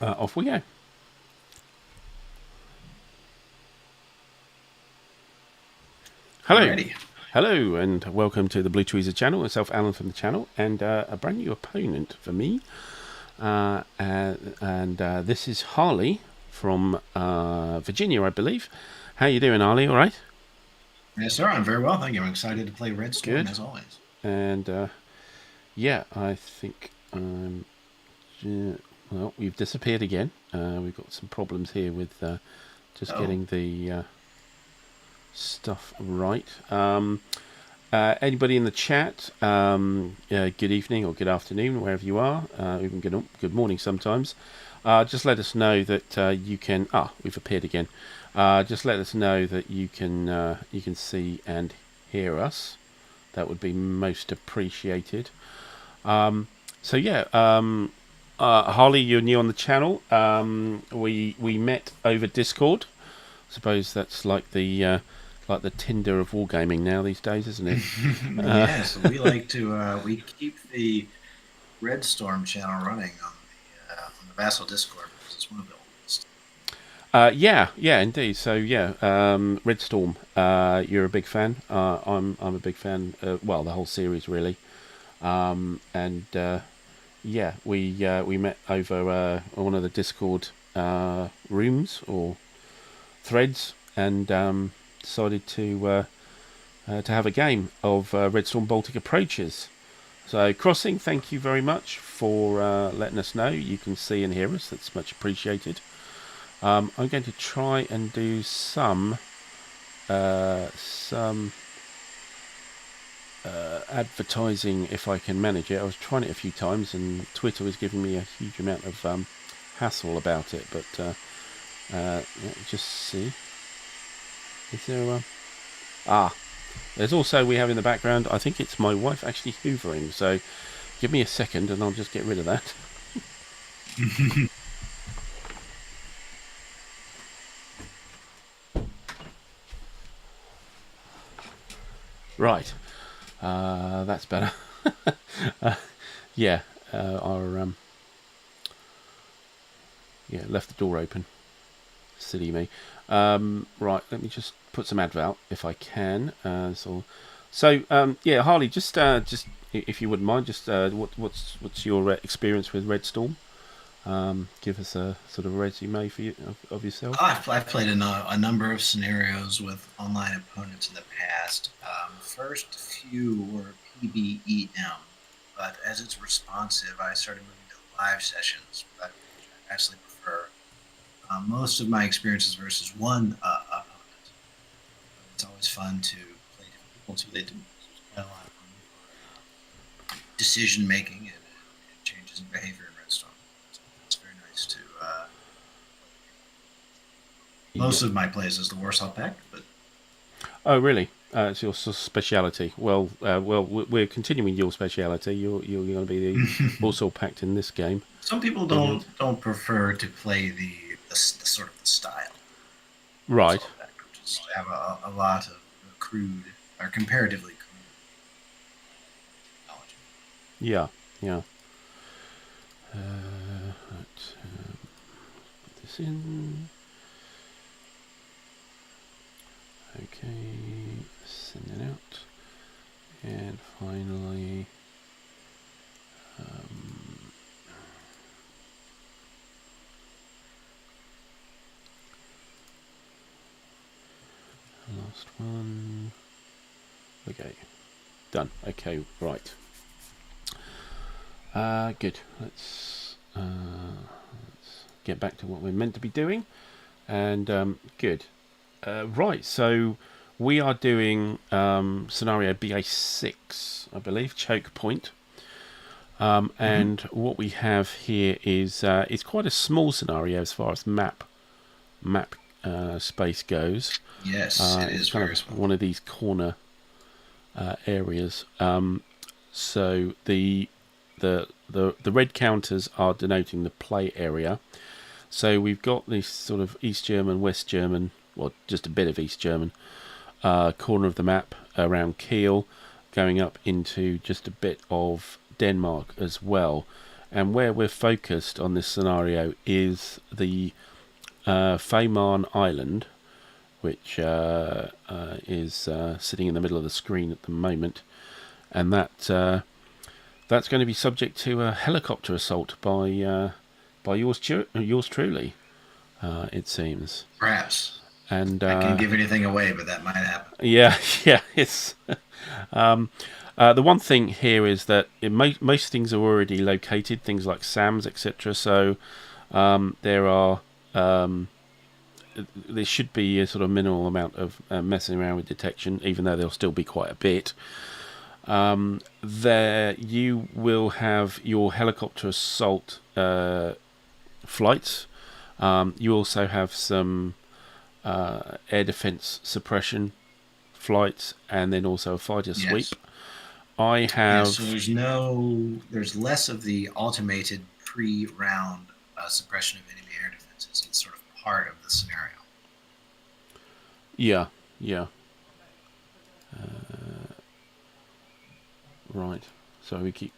Off we go. Hello. Alrighty. Hello, and welcome to the Blue Tweezer channel. Myself, Alan, from the channel, and a brand new opponent for me. This is Harley from Virginia, I believe. How you doing, Harley? All right? Yes, sir. I'm very well, thank you. I'm excited to play Red Storm, as always. And yeah, I think well, we've disappeared again. We've got some problems here with just getting the stuff right. Anybody in the chat, good evening or good afternoon, wherever you are, even good morning sometimes. Just let us know that you can. We've appeared again. Just let us know that you can see and hear us. That would be most appreciated. So yeah, Harley, you're new on the channel. We met over Discord. I suppose that's like the Tinder of wargaming now these days, isn't it? Yes, we like to we keep the Red Storm channel running on the Vassal Discord because it's one of the oldest. Yeah, indeed. So yeah, Red Storm. You're a big fan. I'm a big fan. Well, the whole series really. Yeah, we met over one of the Discord rooms or threads, and decided to have a game of Red Storm Baltic Approaches. So, Crossing, thank you very much for letting us know. You can see and hear us. That's much appreciated. I'm going to try and do some advertising if I can manage it. I was trying it a few times, and Twitter was giving me a huge amount of hassle about it. But let me just see. Is there there's also, we have in the background, I think it's my wife actually hoovering, so give me a second and I'll just get rid of that. Right, that's better. Yeah, yeah, left the door open. Silly me. Right, let me just put some advert if I can. Yeah, Harley, just if you wouldn't mind, just what's your experience with Red Storm? Give us a sort of resume for you of yourself. I've played a number of scenarios with online opponents in the past. First few were PBEM, but as it's responsive, I started moving to live sessions, which I actually prefer. Most of my experiences versus one opponent. It's always fun to play different people too. They do quite a lot of fun for decision making and changes in behavior in Red Storm. So it's very nice to. Most of my plays is the Warsaw Pact, but. Oh really? It's your speciality. Well, we're continuing your speciality. You're going to be the Warsaw Pact in this game. Some people don't prefer to play the sort of the style, right? Which is have a lot of crude or comparatively crude knowledge. Yeah. Let's put this in. Okay, send it out, and finally. Last one. Okay, done. Okay, right. Good. Let's get back to what we're meant to be doing. And good. Right. So we are doing scenario BA6, I believe, choke point. And what we have here is it's quite a small scenario as far as map space goes. Yes, it is kind very of small. one of these corner areas. So the red counters are denoting the play area. So we've got this sort of East German, West German, well, just a bit of East German corner of the map around Kiel, going up into just a bit of Denmark as well. and where we're focused on this scenario is the Fehmarn Island, which is sitting in the middle of the screen at the moment, and that's going to be subject to a helicopter assault by yours truly, it seems. Perhaps. And I can't give anything away, but that might happen. yeah, yeah, it's. The one thing here is that most things are already located, things like SAMs, etc. So there should be a sort of minimal amount of messing around with detection, even though there'll still be quite a bit. There you will have your helicopter assault flights. You also have some air defense suppression flights, and then also a fighter sweep. I have. So there's less of the automated pre-round suppression of enemy air defenses. It's sort of part of the scenario. Yeah. Right. So we keep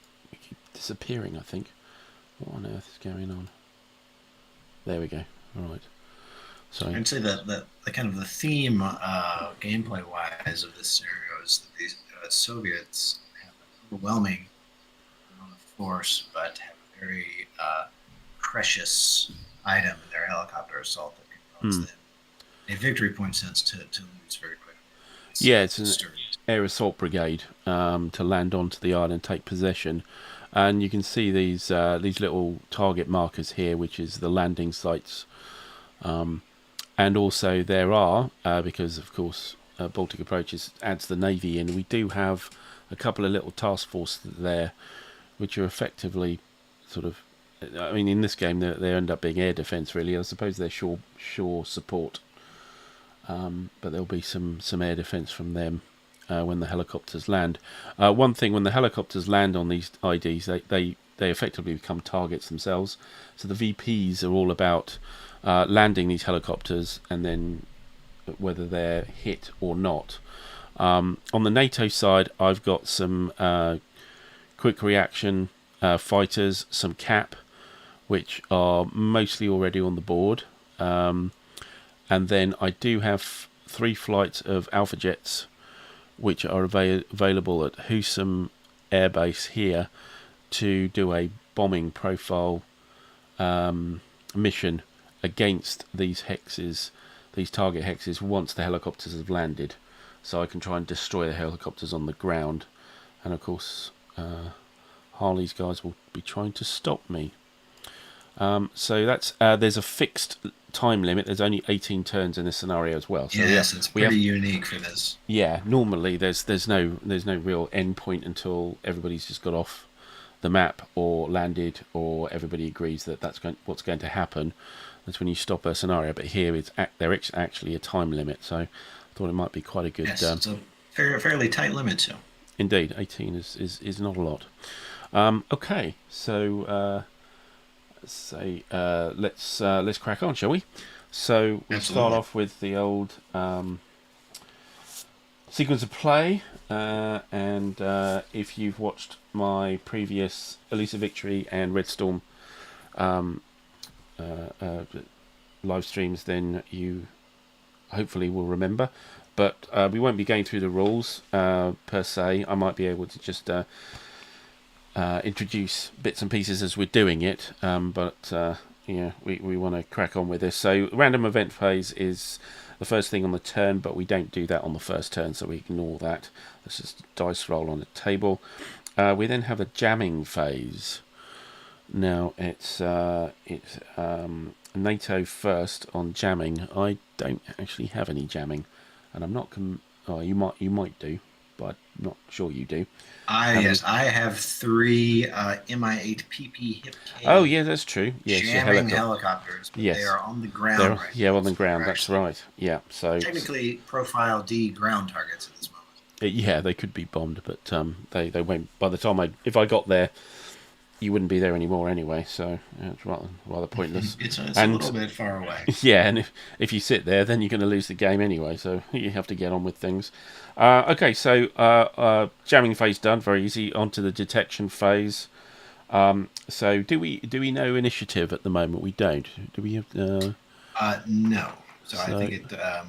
disappearing, I think. What on earth is going on? There we go. All right. So I'd say that the kind of the theme, gameplay wise, of this scenario is that these Soviets have an overwhelming amount of force, but have a very precious item in their helicopter assault that can cause them a victory point sense to lose very quickly. It's an air assault brigade to land onto the island and take possession. And you can see these little target markers here, which is the landing sites. And also there are, because of course Baltic Approaches adds the Navy in, we do have a couple of little task forces there, which are effectively sort of, I mean, in this game they end up being air defence really. I suppose they're shore support, but there'll be some air defence from them when the helicopters land. One thing, when the helicopters land on these IDs, they effectively become targets themselves. So the VPs are all about landing these helicopters and then whether they're hit or not. On the NATO side, I've got some quick reaction fighters, some CAP, which are mostly already on the board. And then I do have 3 flights of Alpha Jets, which are available at Husum Air Base here to do a bombing profile mission against these hexes, these target hexes, once the helicopters have landed. So I can try and destroy the helicopters on the ground. And of course, Harley's guys will be trying to stop me. So that's there's a fixed time limit. There's only 18 turns in this scenario as well. So yes, it's pretty unique for this. Yeah, normally there's no real end point until everybody's just got off the map or landed, or everybody agrees that that's what's going to happen. That's when you stop a scenario. But here there's actually a time limit. So I thought it might be quite a good. Yes, it's a fairly tight limit too. Indeed, 18 is not a lot. Okay, so let's crack on, shall we? So we'll start off with the old sequence of play, and if you've watched my previous Elusive Victory and Red Storm live streams, then you hopefully will remember. But we won't be going through the rules per se. I might be able to just introduce bits and pieces as we're doing it, but we want to crack on with this. So random event phase is the first thing on the turn, but we don't do that on the first turn, so we ignore that. Let's just dice roll on the table. We then have a jamming phase. Now it's NATO first on jamming. I don't actually have any jamming, and I'm not. You might do, but I'm not sure you do. Yes, I have 3 Mi-8 PP HIP K. Oh yeah, that's true. Yes, jamming helicopters, but yes, they are on the ground. On the ground. That's right. Yeah, so technically profile D ground targets at this moment. Yeah, they could be bombed, but they won't. By the time if I got there, you wouldn't be there anymore anyway. So it's rather pointless. It's a little bit far away. Yeah, and if you sit there, then you're going to lose the game anyway. So you have to get on with things. Okay, so jamming phase done, very easy. On to the detection phase. So do we know initiative at the moment? We don't. Do we have? No. So I So think it it's a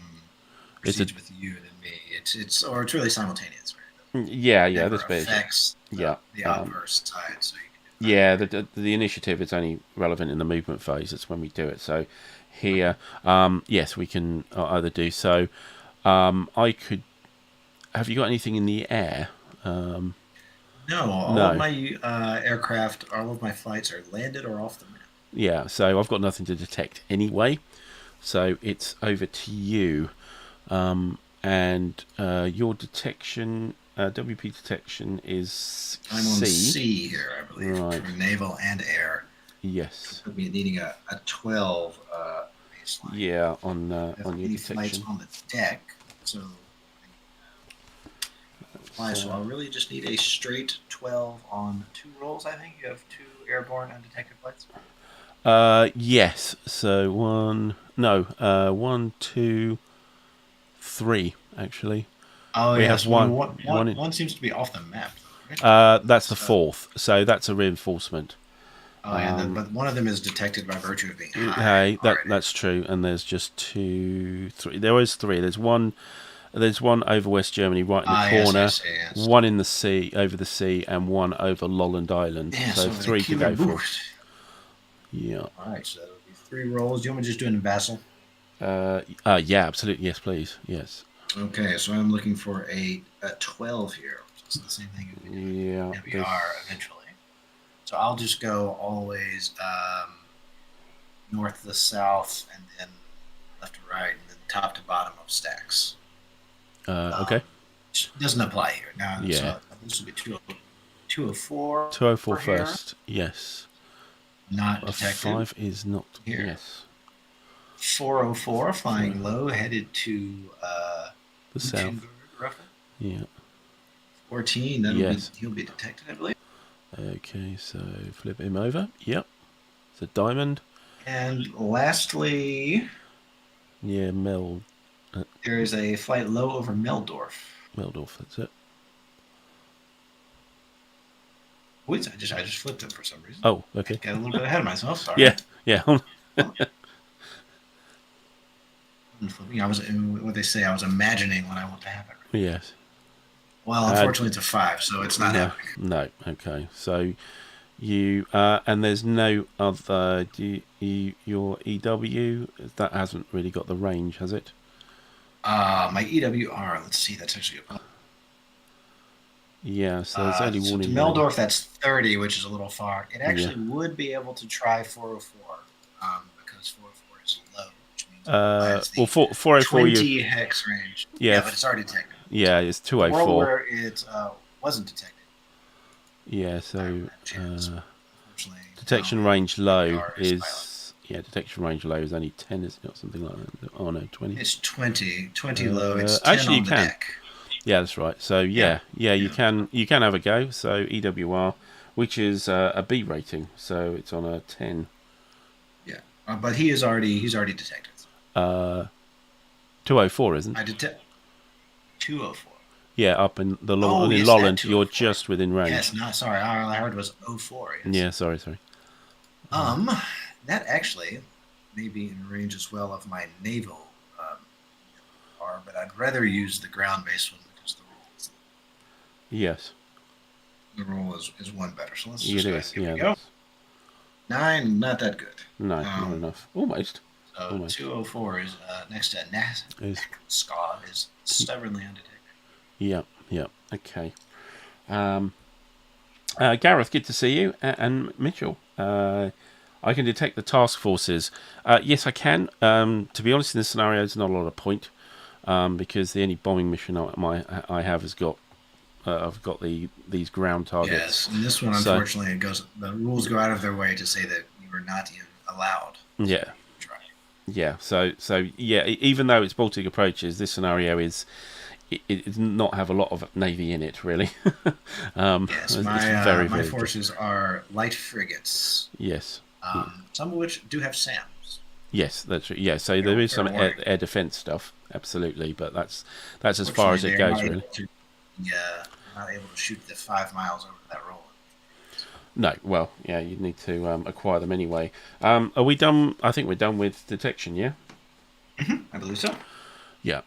proceeds with you and me. It's really simultaneous, right? yeah, It yeah. never This bit is affects yeah. the obverse side, so you can do Yeah, either. the initiative is only relevant in the movement phase. That's when we do it. So here, yes, we can either do so. I could. Have you got anything in the air? No, all of No. my aircraft, all of my flights are landed or off the map. Yeah. So I've got nothing to detect anyway. So it's over to you. And your detection, WP detection is I'm on C. C here, I believe, Right. for naval and air. Yes. Put me needing a 12 baseline. Yeah, on Have your any flights detection. on the deck, so fly. So So, I'll really just need a straight 12 on 2 rolls. I think you have 2 airborne undetected flights. yes. So one, two, three. Actually, Oh we have yes, one, one. one, one, One. In, one seems to be off the map, though, right? that's the That's fourth. So that's a reinforcement. oh yeah, but one of them is detected by virtue of being high Hey, already. that's true. And there's just two, three. There is three. There's one. There's one over West Germany, right in the Ah yes, I corner. see. Yes. One in the sea, over the sea, and one over Lolland Island. Yeah, So so the three to killer go for. boost. Yeah. All right, so that'll be 3 rolls. Do you want me to just do it in Vassal? Yeah, absolutely. Yes, please. Yes. Okay, so I'm looking for a 12 here, which is the same thing as we do Yeah. in WR eventually. So I'll just go always north to south, and then left to right, and then top to bottom of stacks. Okay. Doesn't apply here. Now, Yeah. so this will be 204. 204 here. first. Yes. Not A detected. 5 is not. Here. Yes. 404, flying low, headed to The south. Luxembourg, roughly. Yeah. 14, Yes. he'll be detected, I believe. Okay, so flip him over. Yep. It's a diamond. And lastly, Yeah, there is a flight low over Meldorf. Meldorf, that's it. Wait, I just flipped it for some reason. Oh, okay. Got a little bit ahead of myself. Sorry. Yeah, yeah. I was what they say. I was imagining what I want to happen. Yes. Well, unfortunately, it's a 5, so it's not happening. No. Okay. So you and there's no other. Your EW that hasn't really got the range, has it? My EWR. Let's see. That's actually a. Yeah. So there's only So one to in Meldorf, that's 30, which is a little far. It actually would be able to try 404, because 404 is low, which means well, 404. 20 hex range. Yeah, but it's already detected. Yeah, it's The world 204. where it wasn't detected. Yeah. So Unfortunately, detection no, range low EWR is is detection range low is only 10, isn't it, or something like that? Oh no, 20. It's 20 low. It's 10 actually, on you the can. deck. Yeah, that's right. So you can have a go. So EWR, which is a B rating, so it's on a 10. Yeah, but he's already detected. 204, isn't? I detect 204. Yeah, up in the yes, Lolland, that you're 204. just within range. Yes, no, sorry. All I heard was 04. Yes. Yeah, sorry. That actually may be in range as well of my naval R, but I'd rather use the ground-based one because Yes. the roll is one better. So let's It just is. give it Yeah. a go. 9, not that good. No, not enough. Almost. So Almost. 204 is next to Scab is stubbornly undetected. Yeah. Okay. Gareth, good to see you. And Mitchell, I can detect the task forces. Yes, I can. To be honest, in this scenario, there's not a lot of point because the only bombing mission I have has got. I've got these ground targets. Yes, in this one, unfortunately, the rules go out of their way to say that you are not even allowed. Yeah. To try. Yeah. So yeah, even though it's Baltic Approaches, this scenario is. It does not have a lot of navy in it, really. Yes, very my forces are light frigates. Yes. Some of which do have SAMs. Yes, that's right. Yeah, so there is some air defense stuff, absolutely, but that's as far as it goes, really. Yeah, not able to shoot the 5 miles over that roll. No, well, yeah, you'd need to acquire them anyway. Are we done? I think we're done with detection, yeah? I believe so. Yeah.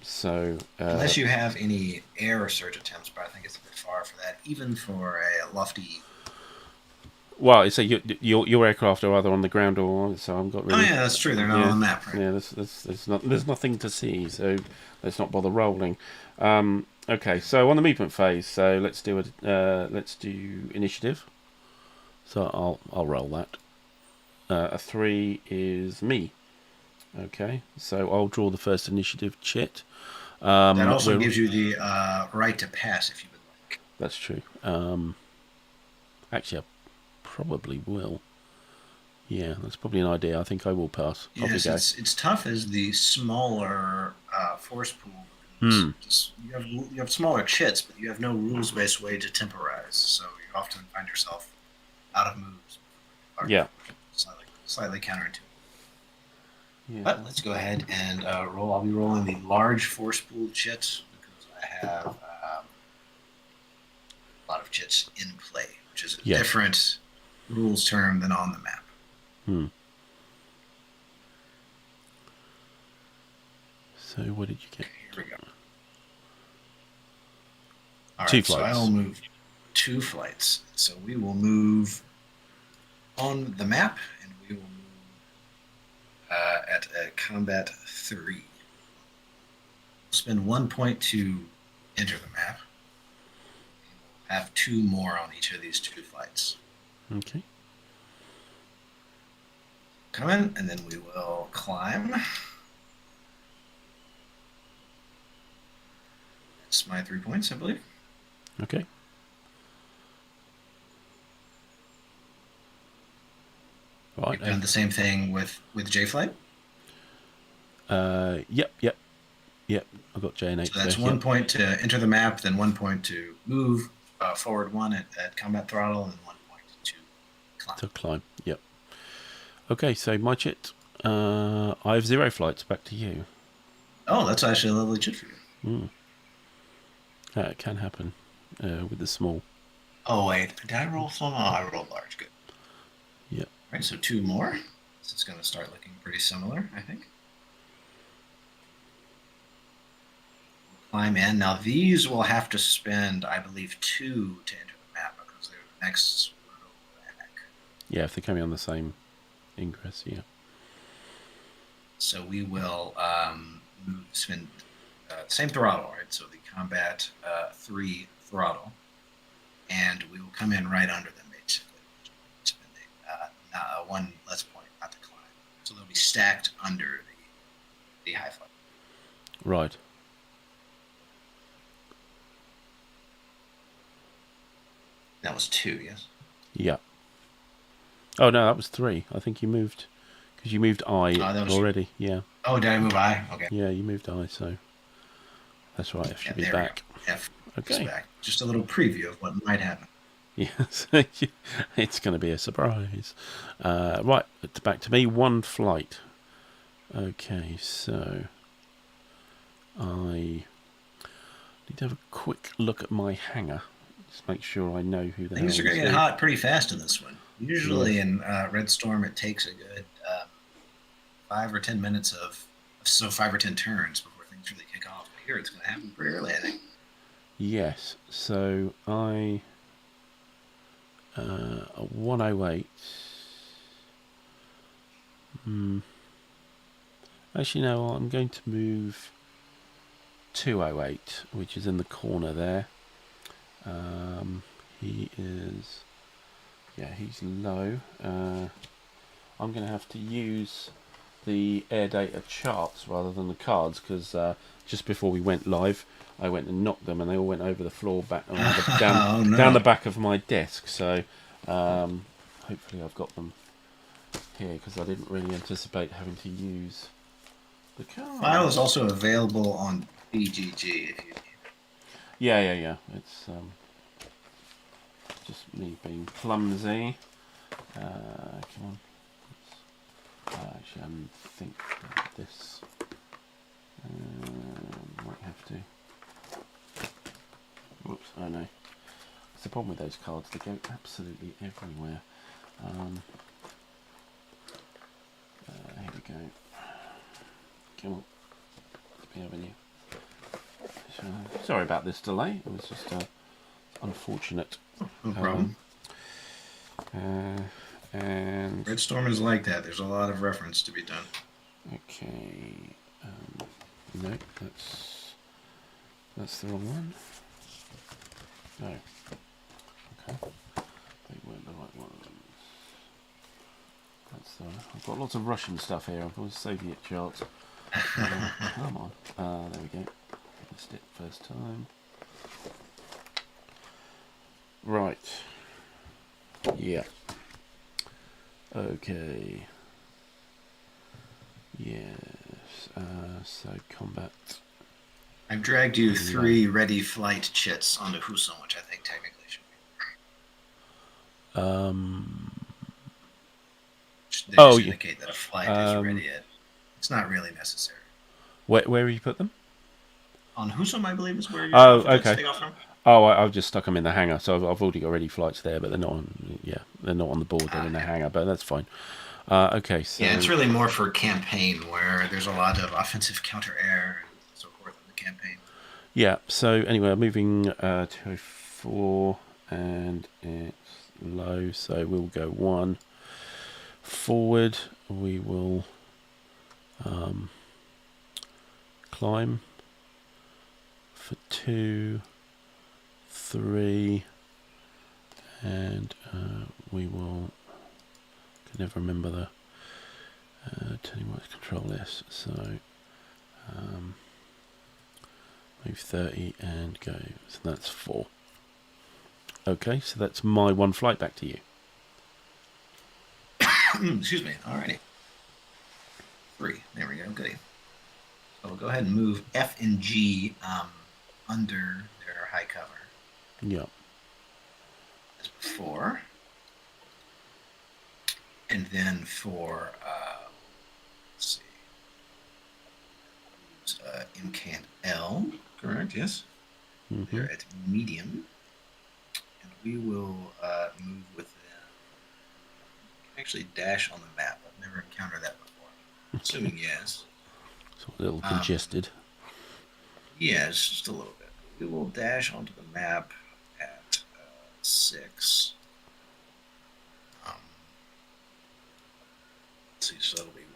So, Unless you have any air search attempts, but I think it's a bit far for that, even for a lofty. well, so your aircraft are either on the ground or so. I've got Oh really, yeah, that's true. They're not on yeah, the map, right? yeah. There's nothing to see, so let's not bother rolling. Okay, so on the movement phase, so let's do initiative. So I'll roll that. A 3 is me. Okay, so I'll draw the first initiative chit. That also We're gives you the right to pass if you would like. That's true. Actually, I probably will. Yeah, that's probably an idea. I think I will pass. Off you Yes, go. it's tough as the smaller force pool because Hmm. you have smaller chits, but you have no rules based way to temporize, so you often find yourself out of moves. Yeah. Slightly counterintuitive. Yeah. But let's go ahead and roll. I'll be rolling the large force pool chits because I have a lot of chits in play, which is a Yes. different rules term than on the map. Hmm. So what did you get? Okay, here we go. All Two right, so I flights. will move 2 flights. So we will move on the map, and we will move at a combat 3. We'll spend 1 point to enter the map. And we'll have 2 more on each of these 2 flights. Okay. Come in, and then we will climb. That's my 3 points, I believe. Okay. Right. You've done the same thing with J Flight. Yep. I've got J and H. So that's there. 1 Yep. point to enter the map, then 1 point to move forward 1 at combat throttle, and then 1 point to climb. To climb. Yep. Okay. So my chit. I have 0 flights. Back to you. Oh, that's actually a lovely chit for you. It can happen with the small. Oh, wait. Did I roll small? Oh, I rolled large. Good. Yep. All right, so 2 more. This is going to start looking pretty similar, I think. Climb in. Now, these will have to spend, I believe, 2 to enter the map because they're the next row back. Yeah, if they're coming on the same ingress. Yeah. So we will spend same throttle, right? So the combat 3 throttle, and we will come in right under them basically, spending 1 less point not to climb. So they'll be stacked under the high flight. Right. That was 2, yes. Yeah. Oh no, that was 3. I think you moved because you moved I already. Yeah. Oh, did I move I? Okay. Yeah, you moved I, so that's right. F should be back. F Okay. back. Just a little preview of what might happen. Yes, it's going to be a surprise. Right, back to me. 1 flight. Okay, so I need to have a quick look at my hangar. Just make sure I know who the Things are going to get hot pretty fast in this one. Usually in Red Storm, it takes a good 5 or 10 minutes of 5 or 10 turns before things really kick off. But here it's going to happen pretty early, I think. Yes, so I 108. Actually, no, I'm going to move 208, which is in the corner there. He is, he's low. I'm going to have to use the air data charts rather than the cards because just before we went live, I went and knocked them and they all went over the floor back down the back of my desk. So hopefully I've got them here because I didn't really anticipate having to use the cards. File is also available on BGG if you. Yeah. It's just me being clumsy. Come on. Actually, I think this might have to. Whoops! Oh no. the problem with those cards. They go absolutely everywhere. Here we go. Come on. Avenue. Sorry about this delay. It was just unfortunate. No problem. And Red Storm is like that. There's a lot of reference to be done. okay. No, that's the wrong one. No. Okay. They weren't the right ones. That's the. I've got lots of Russian stuff here. I've got a Soviet chart. Come on. There we go. Missed it first time. Right. Yeah. Okay. Yes. So combat. I've dragged you 3 ready flight chits onto Husum, which I think technically should be. They just indicate that a flight is ready. It's not really necessary. Where you put them? On Husum, I believe, is where you're take off from. Oh, I've just stuck them in the hangar, so I've already got ready flights there, but they're not on. Yeah, they're not on the board. They're in the hangar, but that's fine. Okay, so yeah, it's really more for campaign where there's a lot of offensive counter-air and so forth in the campaign. Yeah. So anyway, I'm moving to 4, and it's low, so we'll go 1 forward. We will climb for 2, 3, and we will. Can never remember the turning right control S. So move 30 and go. So that's 4. Okay, so that's my 1 flight back to you. Excuse me. Alrighty. 3. There we go. Goody. So we'll go ahead and move F and G under their high cover. Yep. As before. And then for, let's see, MCAN L, correct? Yes. Mm-hmm. They're at medium. And we will move with them. Actually, dash on the map. I've never encountered that before. Assuming yes. It's a little congested. Yes, just a little bit. We will dash onto the map at 6. Let's see, so that'll be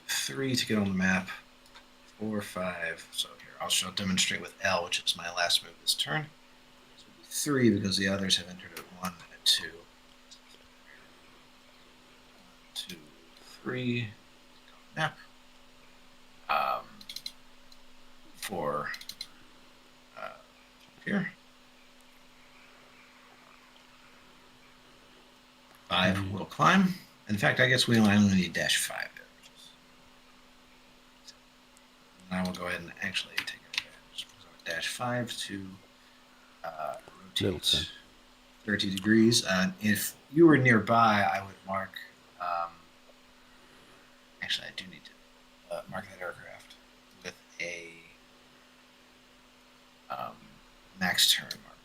3 to get on the map. 4, 5. So here, I'll demonstrate with L, which is my last move this turn. So it'll be 3 because the others have entered at 1 and 2. 1, 2, 3. Map. For here. 5 will climb. In fact, I guess we only need -5 there. And I will go ahead and actually take advantage. -5 to rotate 30 degrees. If you were nearby, I would mark. Actually, I do need to mark that aircraft with a max turn marker.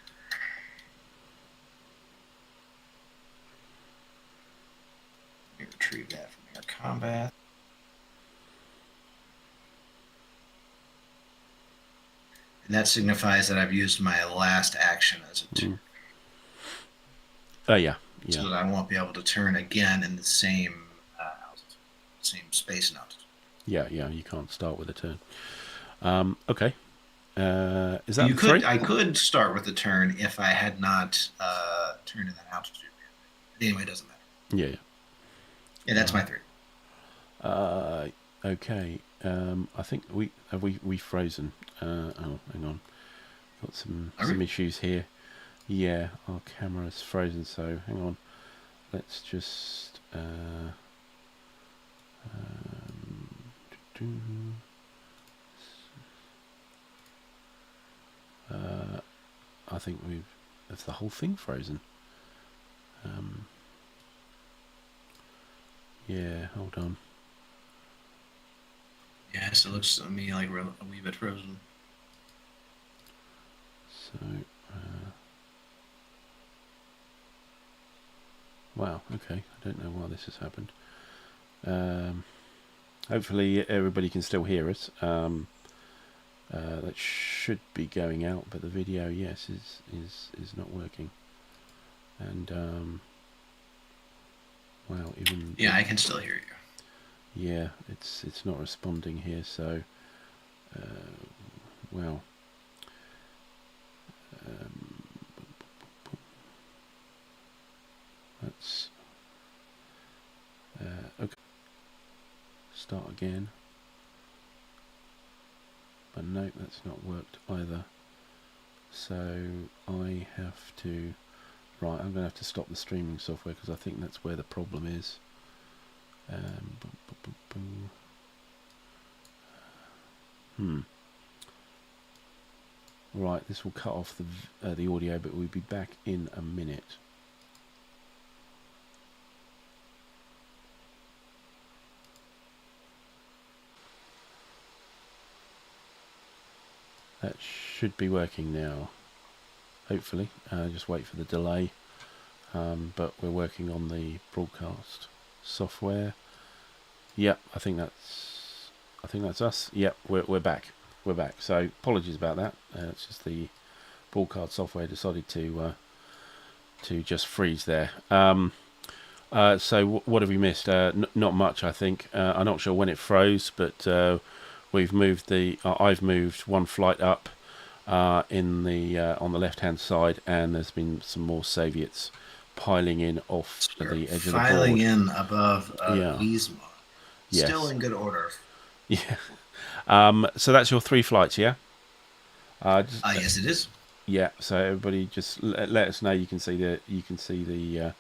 Let me retrieve that from air combat. And that signifies that I've used my last action as a turn. Oh, yeah. So that I won't be able to turn again in the same altitude, same space and altitude. Yeah, you can't start with a turn. Okay. Is that 3? I could start with a turn if I had not turned in that altitude. But anyway, it doesn't matter. Yeah. Yeah, that's my 3. Okay. I think we frozen. Oh, hang on. Got some issues here. Yeah, our camera's frozen. So hang on. Let's just. I think that's the whole thing frozen. Yeah, hold on. Yes, it looks to me like we're a wee bit frozen. So, Wow, okay. I don't know why this has happened. Hopefully everybody can still hear us. That should be going out, but the video, yes, is not working. And wow, even Yeah, I can still hear you. yeah, it's not responding here. So well, let's okay, start again. But no, that's not worked either. So I have to, right, I'm going to have to stop the streaming software because I think that's where the problem is. Right, this will cut off the audio, but we'll be back in a minute. That should be working now, hopefully. Just wait for the delay. But we're working on the broadcast software. Yep, I think that's us. Yep, we're back. We're back. So apologies about that. It's just the broadcast software decided to just freeze there. So what have we missed? Not much, I think. I'm not sure when it froze, but we've moved I've moved one flight up in the on the left-hand side, and there's been some more Soviets piling in off the edge of the board. Filing in above Yeah. Wiesma. Yes. Still in good order. Yeah. So that's your 3 flights, yeah? Yes, it is. Yeah. So everybody, just let us know you can see the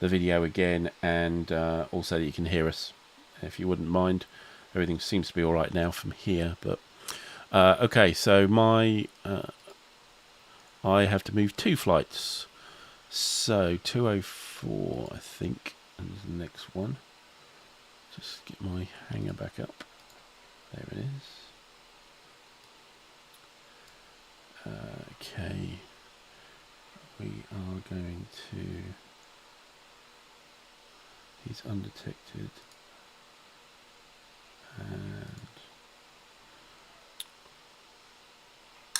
video again, and also that you can hear us, if you wouldn't mind. Everything seems to be all right now from here, but okay. So I have to move 2 flights. So 204, I think, is the next one. Just get my hanger back up. There it is. Okay. We are going to... He's undetected. And...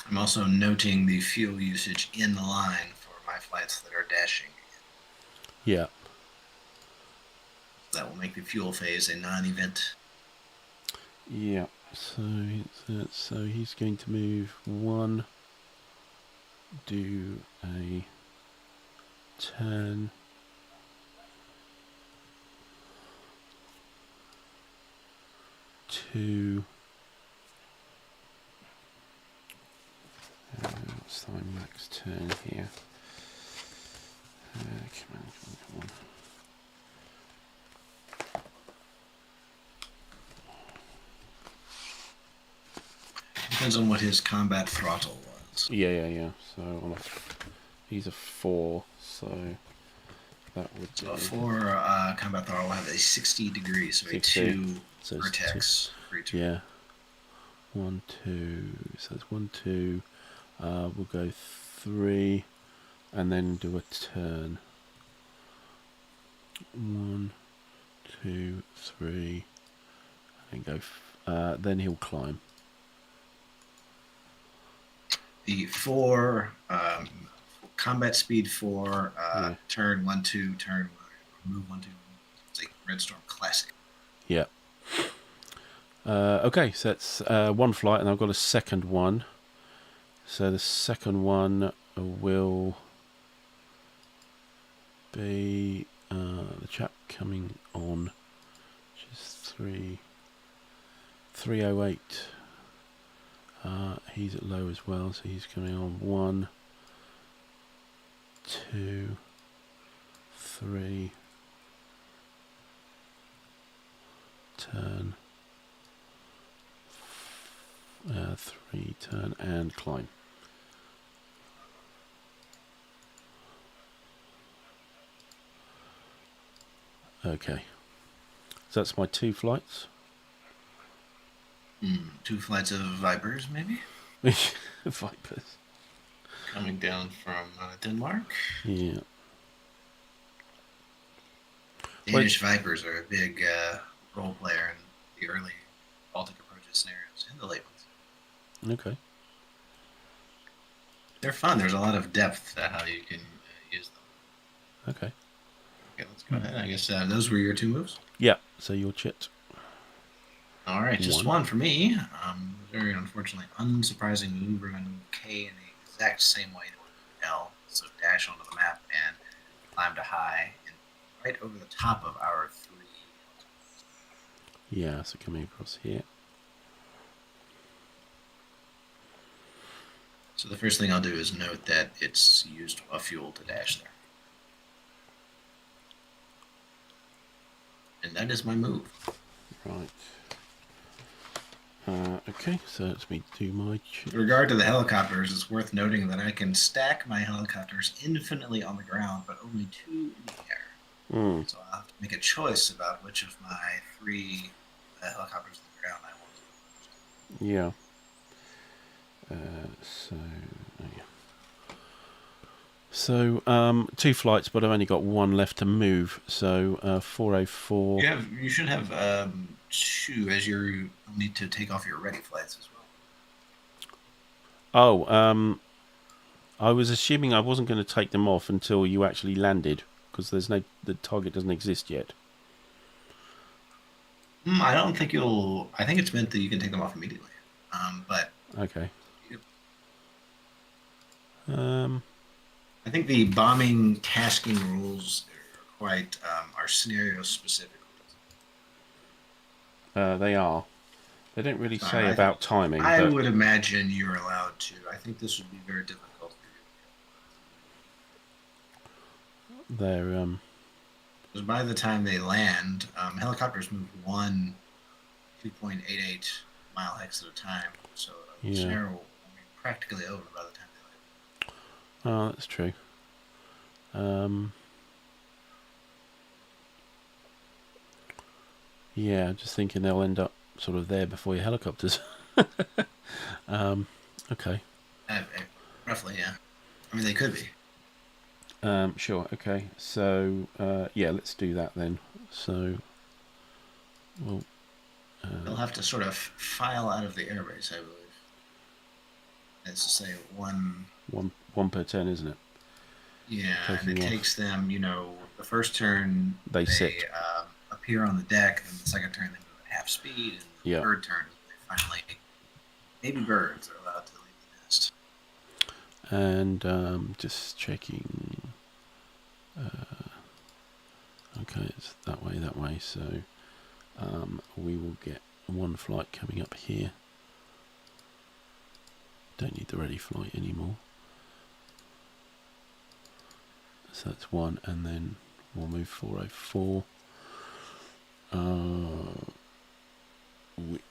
I'm also noting the fuel usage in the line for my flights that are dashing. Yeah. That will make the fuel phase a non-event. Yeah. So he's going to move 1, do a turn, 2, what's my max turn here? Come on. Depends on what his combat throttle was. Yeah. So he's a 4, so that would be... So a 4 combat throttle will have a 60 degrees, so 60. A 2 vertex. Yeah. 1, 2. So it's 1, 2. We'll go 3, and then do a turn. 1, 2, 3, and go. Then he'll climb. The 4 combat speed 4 turn 1, 2 turn move 1, 2. It's like Red Storm Classic. Yeah. Okay, so that's 1 flight, and I've got a second one. So the second one will be the chap coming on, which is 308. He's at low as well, so he's coming on 1, 2, 3, turn, 3, turn, and climb. Okay, so that's my 2 flights. 2 flights of Vipers, maybe? Vipers. Coming down from Denmark? Yeah. Danish Vipers are a big role player in the early Baltic Approaches scenarios in the late ones. Okay. They're fun. There's a lot of depth to how you can use them. Okay. Okay, let's go ahead. I guess those were your 2 moves. Yeah. So your chit. All right, just one for me. Very unfortunately unsurprising move. We're going to move K in the exact same way that we moved L. So dash onto the map and climb to high and right over the top of our 3. Yeah. So coming across here. So the first thing I'll do is note that it's used a fuel to dash there. And that is my move. Right. Okay, so let me do my... With regard to the helicopters, it's worth noting that I can stack my helicopters infinitely on the ground, but only 2 in the air. So I'll have to make a choice about which of my 3 helicopters on the ground I want to use. Yeah. So 2 flights, but I've only got 1 left to move. So 404. You should have 2, as you need to take off your ready flights as well. Oh, I was assuming I wasn't going to take them off until you actually landed, because the target doesn't exist yet. I don't think you'll. I think it's meant that you can take them off immediately. But okay. I think the bombing tasking rules are quite are scenario specific. They are. They don't really say about timing. I would imagine you're allowed to. I think this would be very difficult for you. They're because by the time they land, helicopters move 2.88 mile hex at a time, so the scenario will be practically over by the time they land. Oh, that's true. Yeah, just thinking they'll end up sort of there before your helicopters. Okay. Roughly, yeah. I mean, they could be. Sure. Okay. So yeah, let's do that then. So we'll. They'll have to sort of file out of the airbase, I believe. That's to say, one per turn, isn't it? Yeah, and it takes them, the first turn they sit. Appear on the deck, and the second turn they move at half speed, and the third turn they finally, baby birds are allowed to leave the nest. And just checking. Okay, it's that way. So we will get 1 flight coming up here. Don't need the ready flight anymore. So that's 1, and then we'll move 404. Which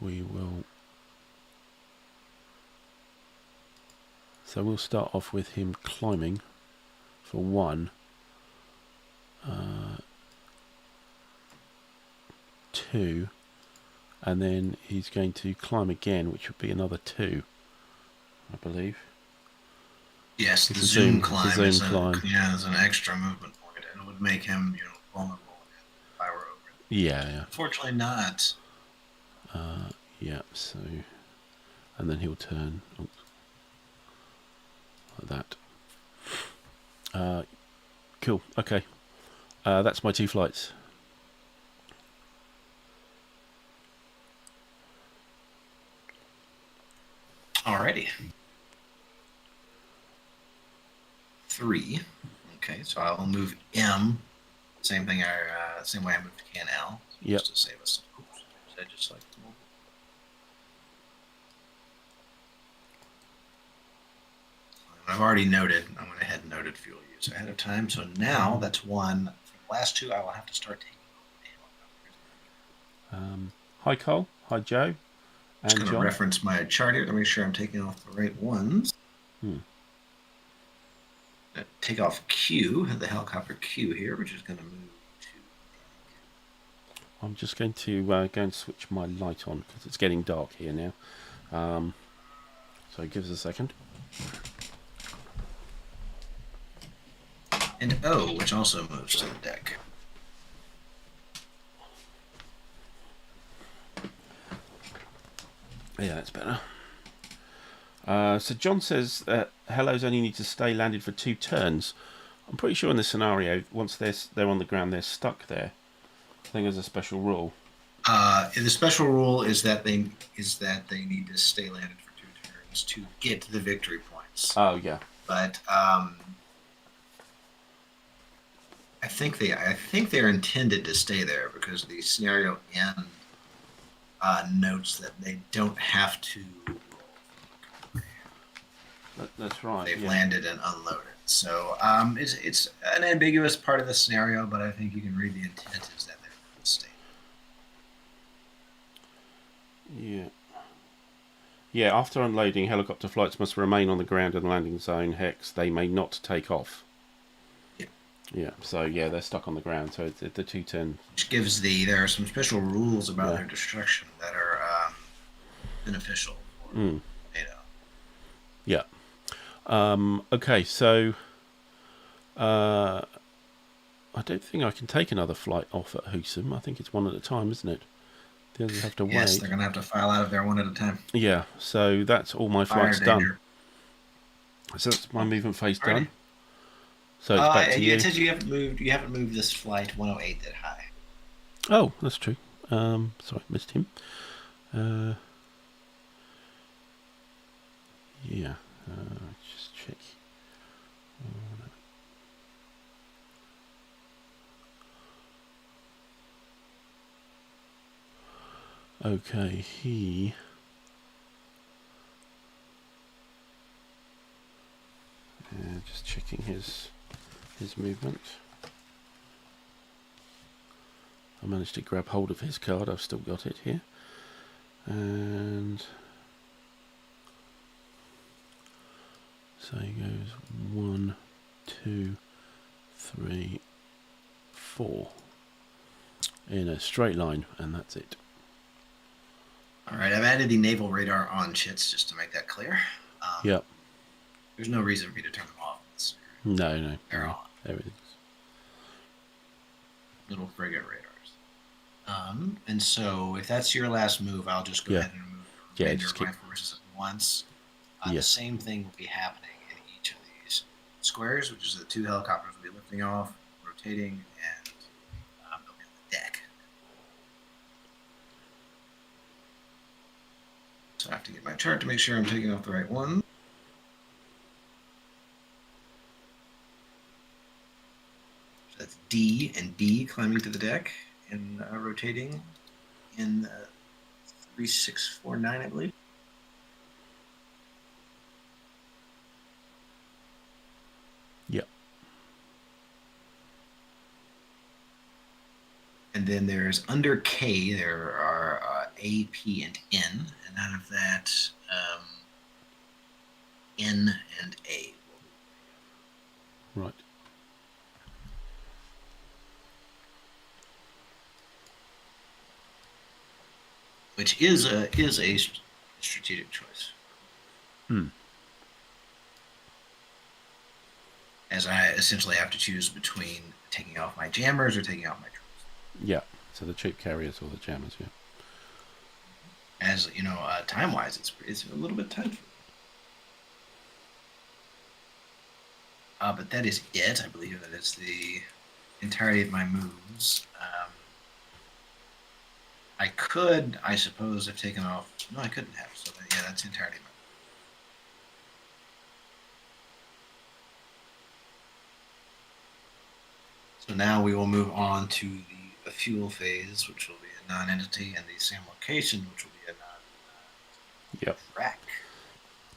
we will. So we'll start off with him climbing for 1. 2, and then he's going to climb again, which would be another 2, I believe. Yes, the zoom climb is an extra movement point, and it would make him, vulnerable if I were over it. Yeah. Unfortunately not. Yeah, so... And then he'll turn... like that. Cool, okay. That's my 2 flights. Alrighty. 3. Okay, so I'll move M. Same way I moved K and L. Yep. Just to save us some oops. I just like to move. I've already noted. I went ahead and noted fuel use ahead of time. So now that's 1. For the last 2, I will have to start taking off the helicopters. Hi Cole. Hi Joe. I'm just going to reference my chart here to make sure I'm taking off the right ones. Take off Q, the helicopter Q here, which is going to move to. I'm just going to go and switch my light on because it's getting dark here now. So give us a second. And O, which also moves to the deck. Yeah, that's better. So John says Hellos only need to stay landed for 2 turns. I'm pretty sure in this scenario, once they're on the ground, they're stuck there. I think there's a special rule. The special rule is that they need to stay landed for 2 turns to get the victory points. Oh yeah. But I think they're intended to stay there because the scenario end notes that they don't have to. That's right. They've landed and unloaded. So it's an ambiguous part of the scenario, but I think you can read the intent is that they're going to stay. Yeah. Yeah, after unloading, helicopter flights must remain on the ground in the landing zone. Hex, they may not take off. Yeah. Yeah, so yeah, they're stuck on the ground. So it's the 2 turn. Which gives there are some special rules about their destruction that are beneficial for NATO. Yeah. Okay, so I don't think I can take another flight off at Husum. I think it's one at a time, isn't it? The others have to wait. Yes, they're going to have to file out of there one at a time. Yeah, so that's all my flights done. So that's my movement phase done. So it's back to you. It says you haven't moved this flight 108 that high. Oh, that's true. Sorry, missed him. Yeah, just check. Okay, he. Just checking his movement. I managed to grab hold of his card. I've still got it here, and so he goes 1, 2, 3, 4 in a straight line, and that's it. All right, I've added the naval radar on chits just to make that clear. Yep. There's no reason for me to turn them off. No. They're on. Everything's little frigate radars. And so if that's your last move, I'll just go ahead and remove the remainder of my forces at once. The same thing will be happening in each of these squares, which is the 2 helicopters will be lifting off, rotating, and they'll be on the deck. So I have to get my chart to make sure I'm taking off the right one. So that's D and B climbing to the deck and rotating in 3649, I believe. Yep. And then there's under K, there are A, P, and N, and out of that, N and A. Right. Which is a strategic choice. As I essentially have to choose between taking off my jammers or taking off my troops. Yeah. So the troop carriers or the jammers. Yeah. As you know, time-wise, it's a little bit tight. But that is it. I believe that it's the entirety of my moves. I could, I suppose, have taken off. No, I couldn't have. So yeah, that's the entirety of my. So now we will move on to the fuel phase, which will be a non-entity, and the same location, which will be a non-track.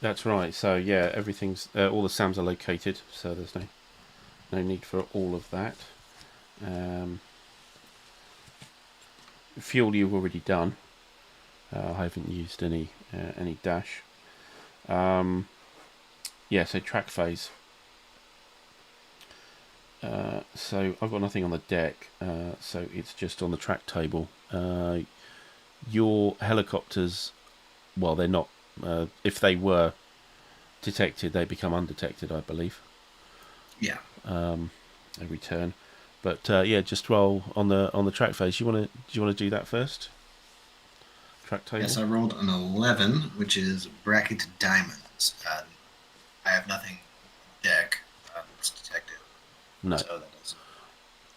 That's right. So yeah, everything's all the SAMs are located, so there's no need for all of that. Fuel you've already done. I haven't used any dash. Yeah, so track phase. So I've got nothing on the deck, so it's just on the track table. Your helicopters, well, they're not. If they were detected, they become undetected, I believe. Yeah. every turn. But yeah, just roll on the track phase. Do you want to do that first? Track table. Yes, I rolled an 11, which is bracket diamonds. I have nothing on the deck that's detected. No. So that doesn't.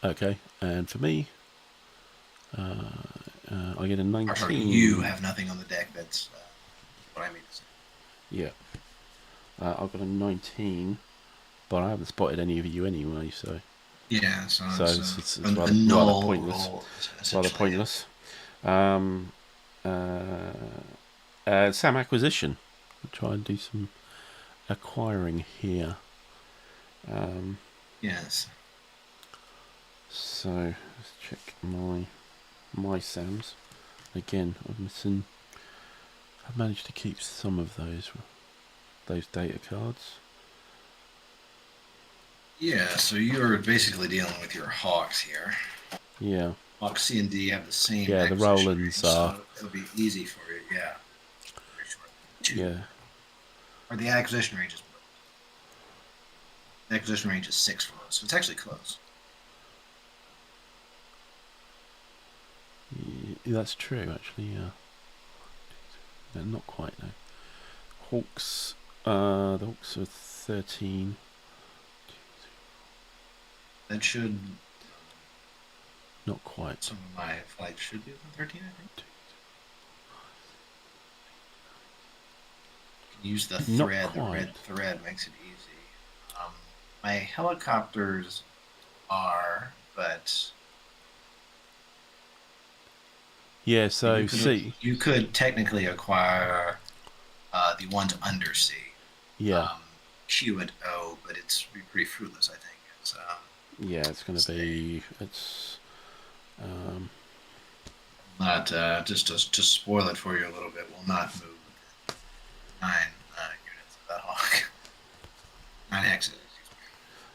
Okay, and for me, I get a 19. Or sorry, you have nothing on the deck. That's what I mean to say. Yeah. I've got a 19, but I haven't spotted any of you anyway, so. Yeah, so it's a rather null pointless. roll, Rather pointless. Sam acquisition. I'll try and do some acquiring here. Yes. So let's check my Sams. Again, I've managed to keep some of those data cards. Yeah, so you're basically dealing with your Hawks here. Yeah. Hawk C and D have the same. Yeah, the Rolands are. So it'll be easy for you. Yeah. Very short. 2. Yeah. Or the acquisition range is. The acquisition range is 6 for us, so it's actually close. Yeah, that's true, actually. Yeah. No, not quite. No. Hawks. The Hawks are 13. That should. Not quite. Some of my flights should be within 13, I think. You can use the thread. The red thread makes it easy. My helicopters are, but. Yeah, so you could technically acquire the ones under C. Yeah. Q and O, but it's pretty fruitless, I think. It's, yeah, it's going to be. It's. Not just to spoil it for you a little bit. Will not move 9 units of that Hawk. 9 hexes.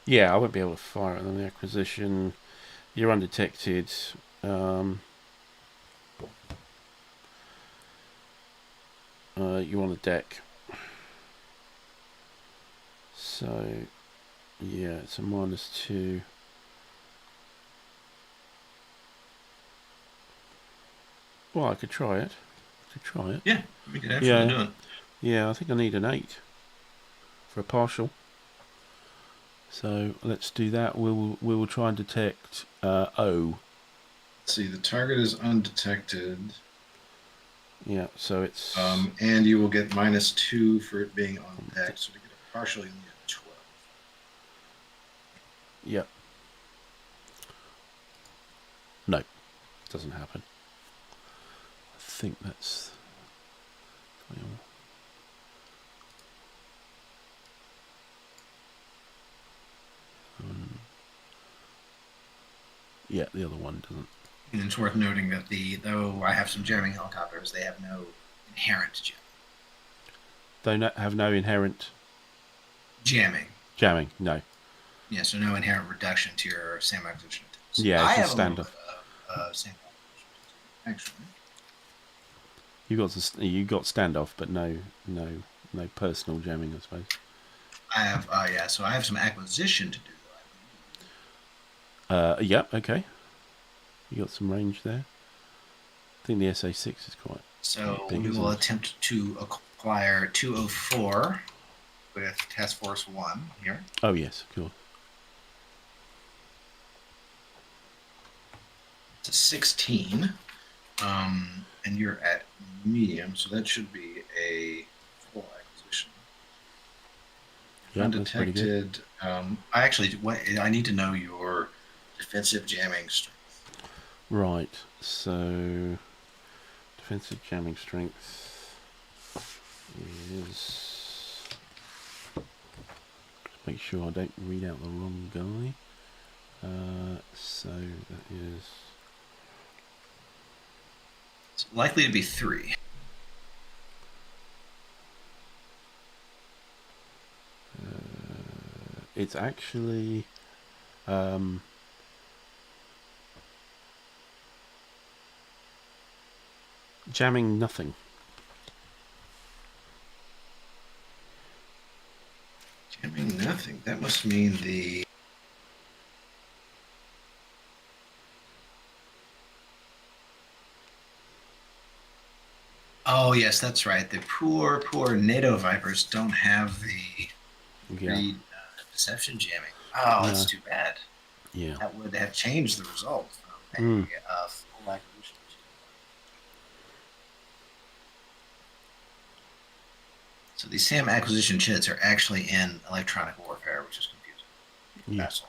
Yeah, I won't be able to fire it on the acquisition. You're undetected. You're on the deck. So, yeah, it's a -2. Well, I could try it. Yeah, we could absolutely do it. Yeah, I think I need an 8 for a partial. So let's do that. We will try and detect O. Let's see, the target is undetected. Yeah, so it's. And you will get -2 for it being on deck. So to get a partial, you need 12. Yep. No, doesn't happen. I think that's. Yeah, the other one doesn't. And it's worth noting that though I have some jamming helicopters, they have no inherent jamming. They have no inherent jamming. Jamming, no. Yeah, so no inherent reduction to your SAM acquisition attempts. Yeah, it's I just standard. SAM actually. You got standoff, but no personal jamming, I suppose. I have yeah, so I have some acquisition to do. Yeah, okay. You got some range there. I think the SA6 is quite. So big, we will attempt to acquire 204 with Task Force 1 here. Oh yes, cool. It's a 16, and you're at medium, so that should be a full acquisition. Yeah, undetected. I need to know your defensive jamming strength. Right. So defensive jamming strength is. Make sure I don't read out the wrong guy. So that is. It's likely to be 3. It's actually. Jamming nothing. Jamming nothing. That must mean the Oh yes, that's right. The poor NATO Vipers don't have the Yeah. deception jamming. Oh, that's No. too bad. Yeah. That would have changed the result from Mm. a full acquisition to. So these SAM acquisition chits are actually in electronic warfare, which is confusing. Yeah. Vessel.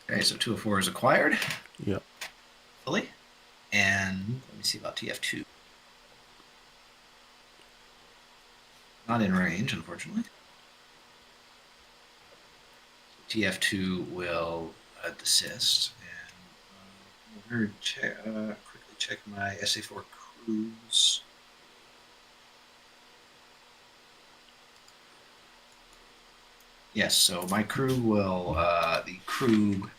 Okay, so 204 is acquired Yeah. fully. And let me see about TF2. Not in range, unfortunately. So TF2 will desist. And I'm going to quickly check my SA4 crews. Yes, so my crew will, the crew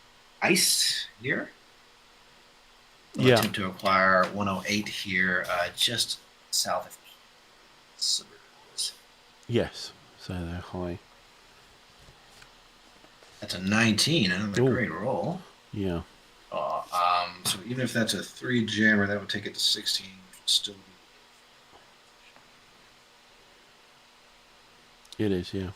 ICE here, will Yeah. attempt to acquire 108 here, just south of Suburbs. Yes. So they're high. That's a 19, another Ooh. great roll. Yeah. So even if that's a 3 jammer, that would take it to 16, which would still be. It is. Yeah.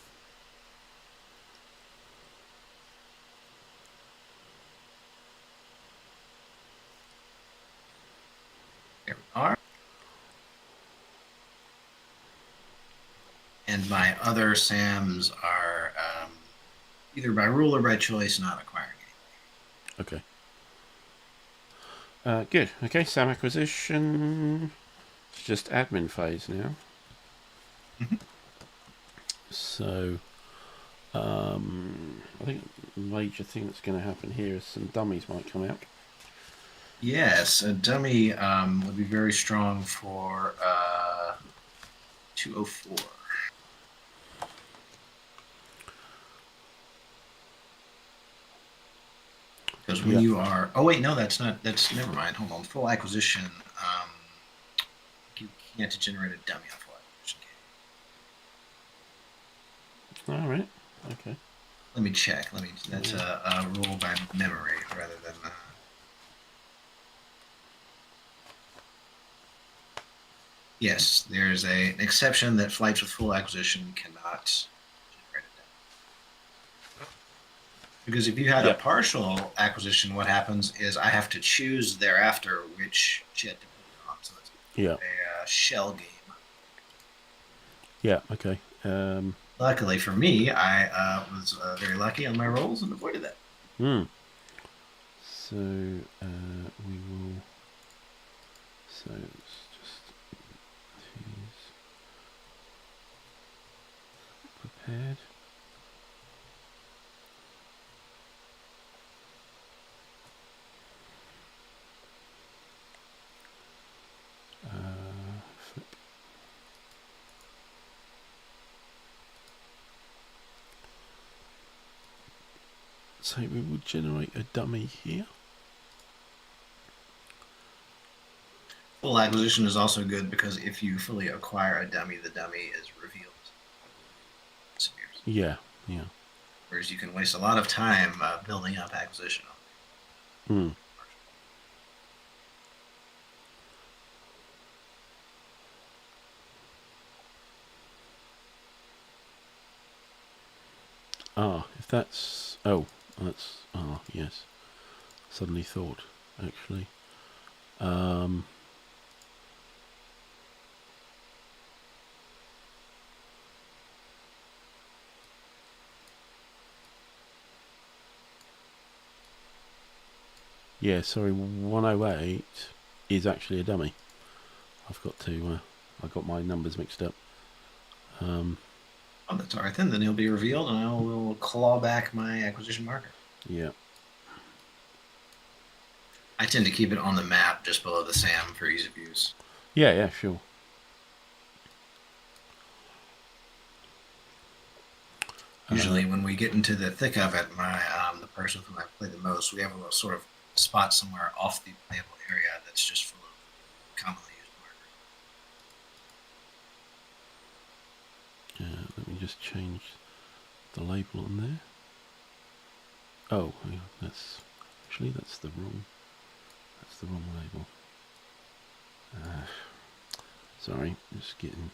There we are. And my other SAMs are either by rule or by choice not acquiring anything. Okay. Good. Okay. SAM acquisition. It's just admin phase now. So, I think the major thing that's going to happen here is some dummies might come out. Yes, a dummy would be very strong for 204. Because when you are, oh wait, no, that's not. That's never mind. Hold on, full acquisition. You can't generate a dummy on full acquisition. All right. Okay. Let me check. That's a rule by memory rather than. Yes, there's an exception that flights with full acquisition cannot generate a dummy. Because if you had a partial acquisition, what happens is I have to choose thereafter which jet to put it on. So it's a shell game. Yeah. Okay. Luckily for me, I was very lucky on my rolls and avoided that. So we will. So it's just prepared. Flip. So we will generate a dummy here. Full acquisition is also good because if you fully acquire a dummy, the dummy is revealed. Yeah, yeah. Whereas you can waste a lot of time building up acquisition. If that's... Oh, that's... yes. Suddenly thought, actually. Yeah, sorry, 108 is actually a dummy. I've got to... I got my numbers mixed up. Oh, that's all right then. Then he'll be revealed, and I will claw back my acquisition marker. Yeah. I tend to keep it on the map just below the SAM for ease of use. Yeah, yeah, sure. Usually, when we get into the thick of it, my the person who I play the most, we have a little sort of spot somewhere off the playable area that's just full of commonly used markers. Let me just change the label on there. Oh, yeah, that's the wrong label. Sorry, just getting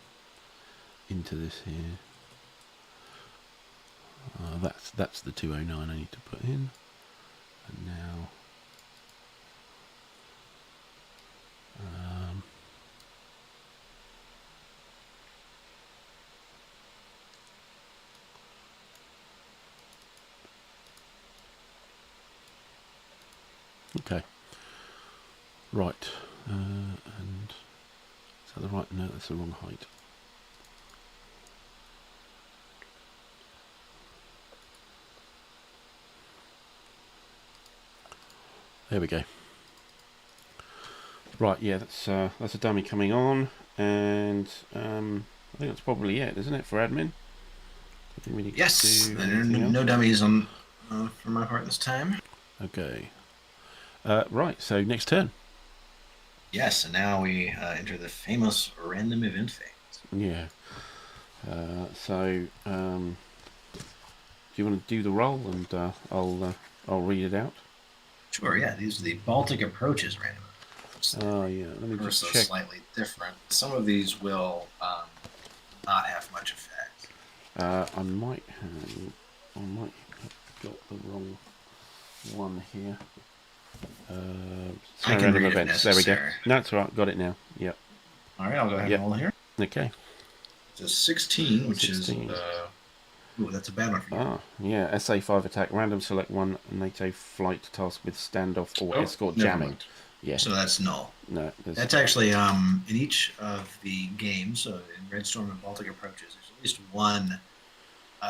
into this here. That's the 209 I need to put in, and now okay, right, and is that the right? No, that's the wrong height. There we go. Right, yeah, that's a dummy coming on, and I think that's probably it, isn't it, for admin? I think we need Yes, to do there are anything else. no dummies on for my part this time. Okay. Right, so next turn. Yes, and now we enter the famous random event phase. Yeah. So, do you want to do the roll, and I'll read it out? Sure, yeah, these are the Baltic Approaches random events. Oh, yeah. Let me just check. Slightly different. Some of these will not have much effect. I might have got the wrong one here. I can read events. if There we go. necessary. No, that's all right. Got it now. Yep. All right, I'll go ahead and roll here. Okay. It's a 16, which 16. is ooh, that's a bad one for you. Ah, yeah. SA5 attack. Random select one NATO flight task with standoff or escort never jamming. mind. Yeah. So that's null. No. That's actually in each of the games. So in Red Storm and Baltic Approaches, there's at least one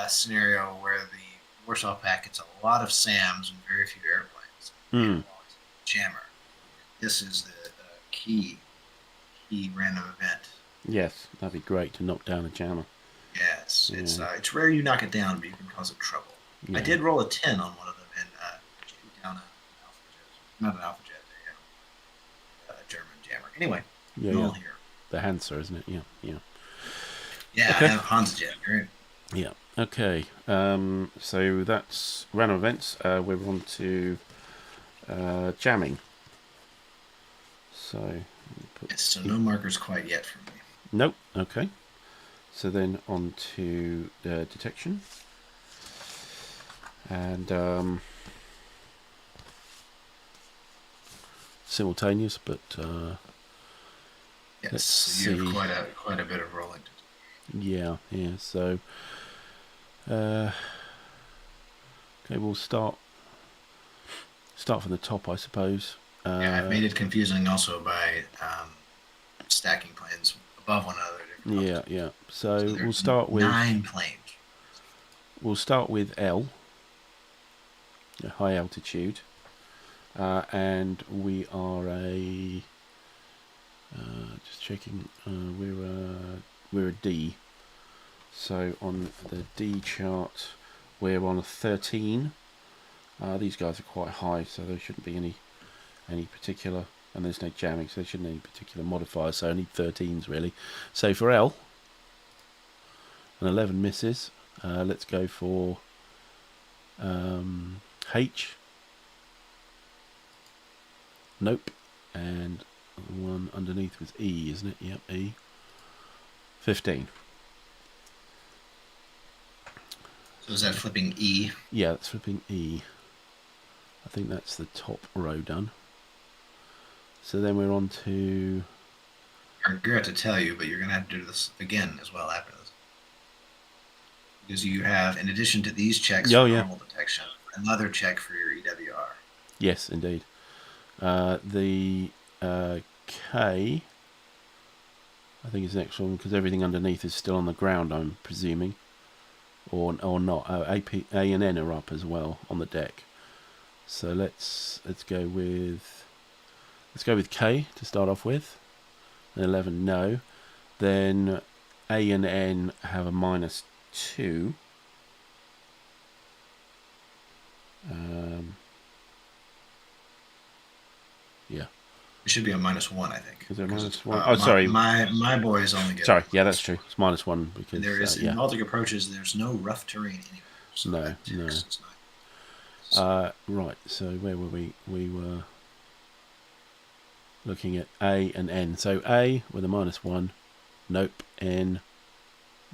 scenario where the Warsaw Pact gets a lot of SAMs and very few airplanes. Mm. Jammer. This is the key random event. Yes, that'd be great to knock down a jammer. Yes, Yeah. it's rare you knock it down, but you can cause it trouble. Yeah. I did roll a 10 on one of them and shoot down an alpha jet. Not an alpha jet, a German jammer. Anyway, null here. The Hansa, isn't it? Yeah, yeah. Yeah, Okay. I have Hansa jet. Great. Yeah. Okay. So that's random events. We're on to jamming. So. Yes, so no markers quite yet for me. Nope. Okay. So then on to detection. And simultaneous, but yes, let's so you see. have quite a bit of rolling to do. Yeah, yeah. So okay, we'll start from the top, I suppose. Yeah, I've made it confusing also by stacking planes above one another. Yeah, yeah. So we'll start with 9 planes. We'll start with L, high altitude, and we are a. Just checking. We're a D. So on the D chart, we're on a 13. These guys are quite high, so there shouldn't be any particular, and there's no jamming, so there shouldn't be any particular modifier. So I need 13s really. So for L, an 11 misses. Let's go for H. Nope. And the one underneath was E, isn't it? Yep, E. 15. So is that flipping E? Yeah, that's flipping E. I think that's the top row done. So then we're on to... I regret to tell you, but you're going to have to do this again as well after this. Because you have, in addition to these checks for normal detection, another check for your EWR. Yes, indeed. The K, I think is the next one, because everything underneath is still on the ground, I'm presuming. Or not. A and N are up as well on the deck. So let's go with K to start off with. An 11, no. Then A and N have a -2. Yeah. It should be a -1, I think. Is there Because -1? Oh, sorry. my boys only get. Sorry. Yeah, that's true. It's -1 because And there is in yeah. Baltic Approaches. There's no rough terrain anywhere, so No, that no. text is not. Right. So where were we? We were looking at A and N. So A with a -1. Nope. N.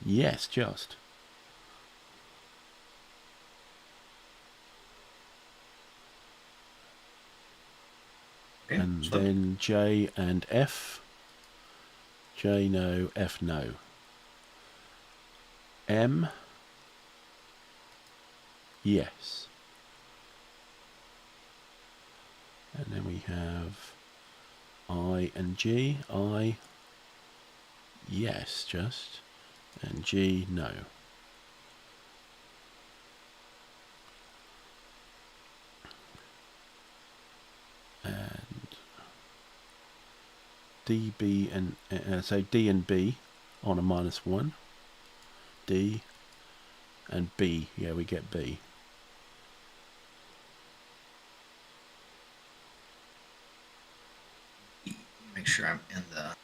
Yes, just. Okay, And flip. then J and F. J no, F no. M. Yes. And then we have I and G. I. Yes, just. And G no. And D, B, and so D and B on a -1. D and B. Yeah, we get B. Make sure I'm in the.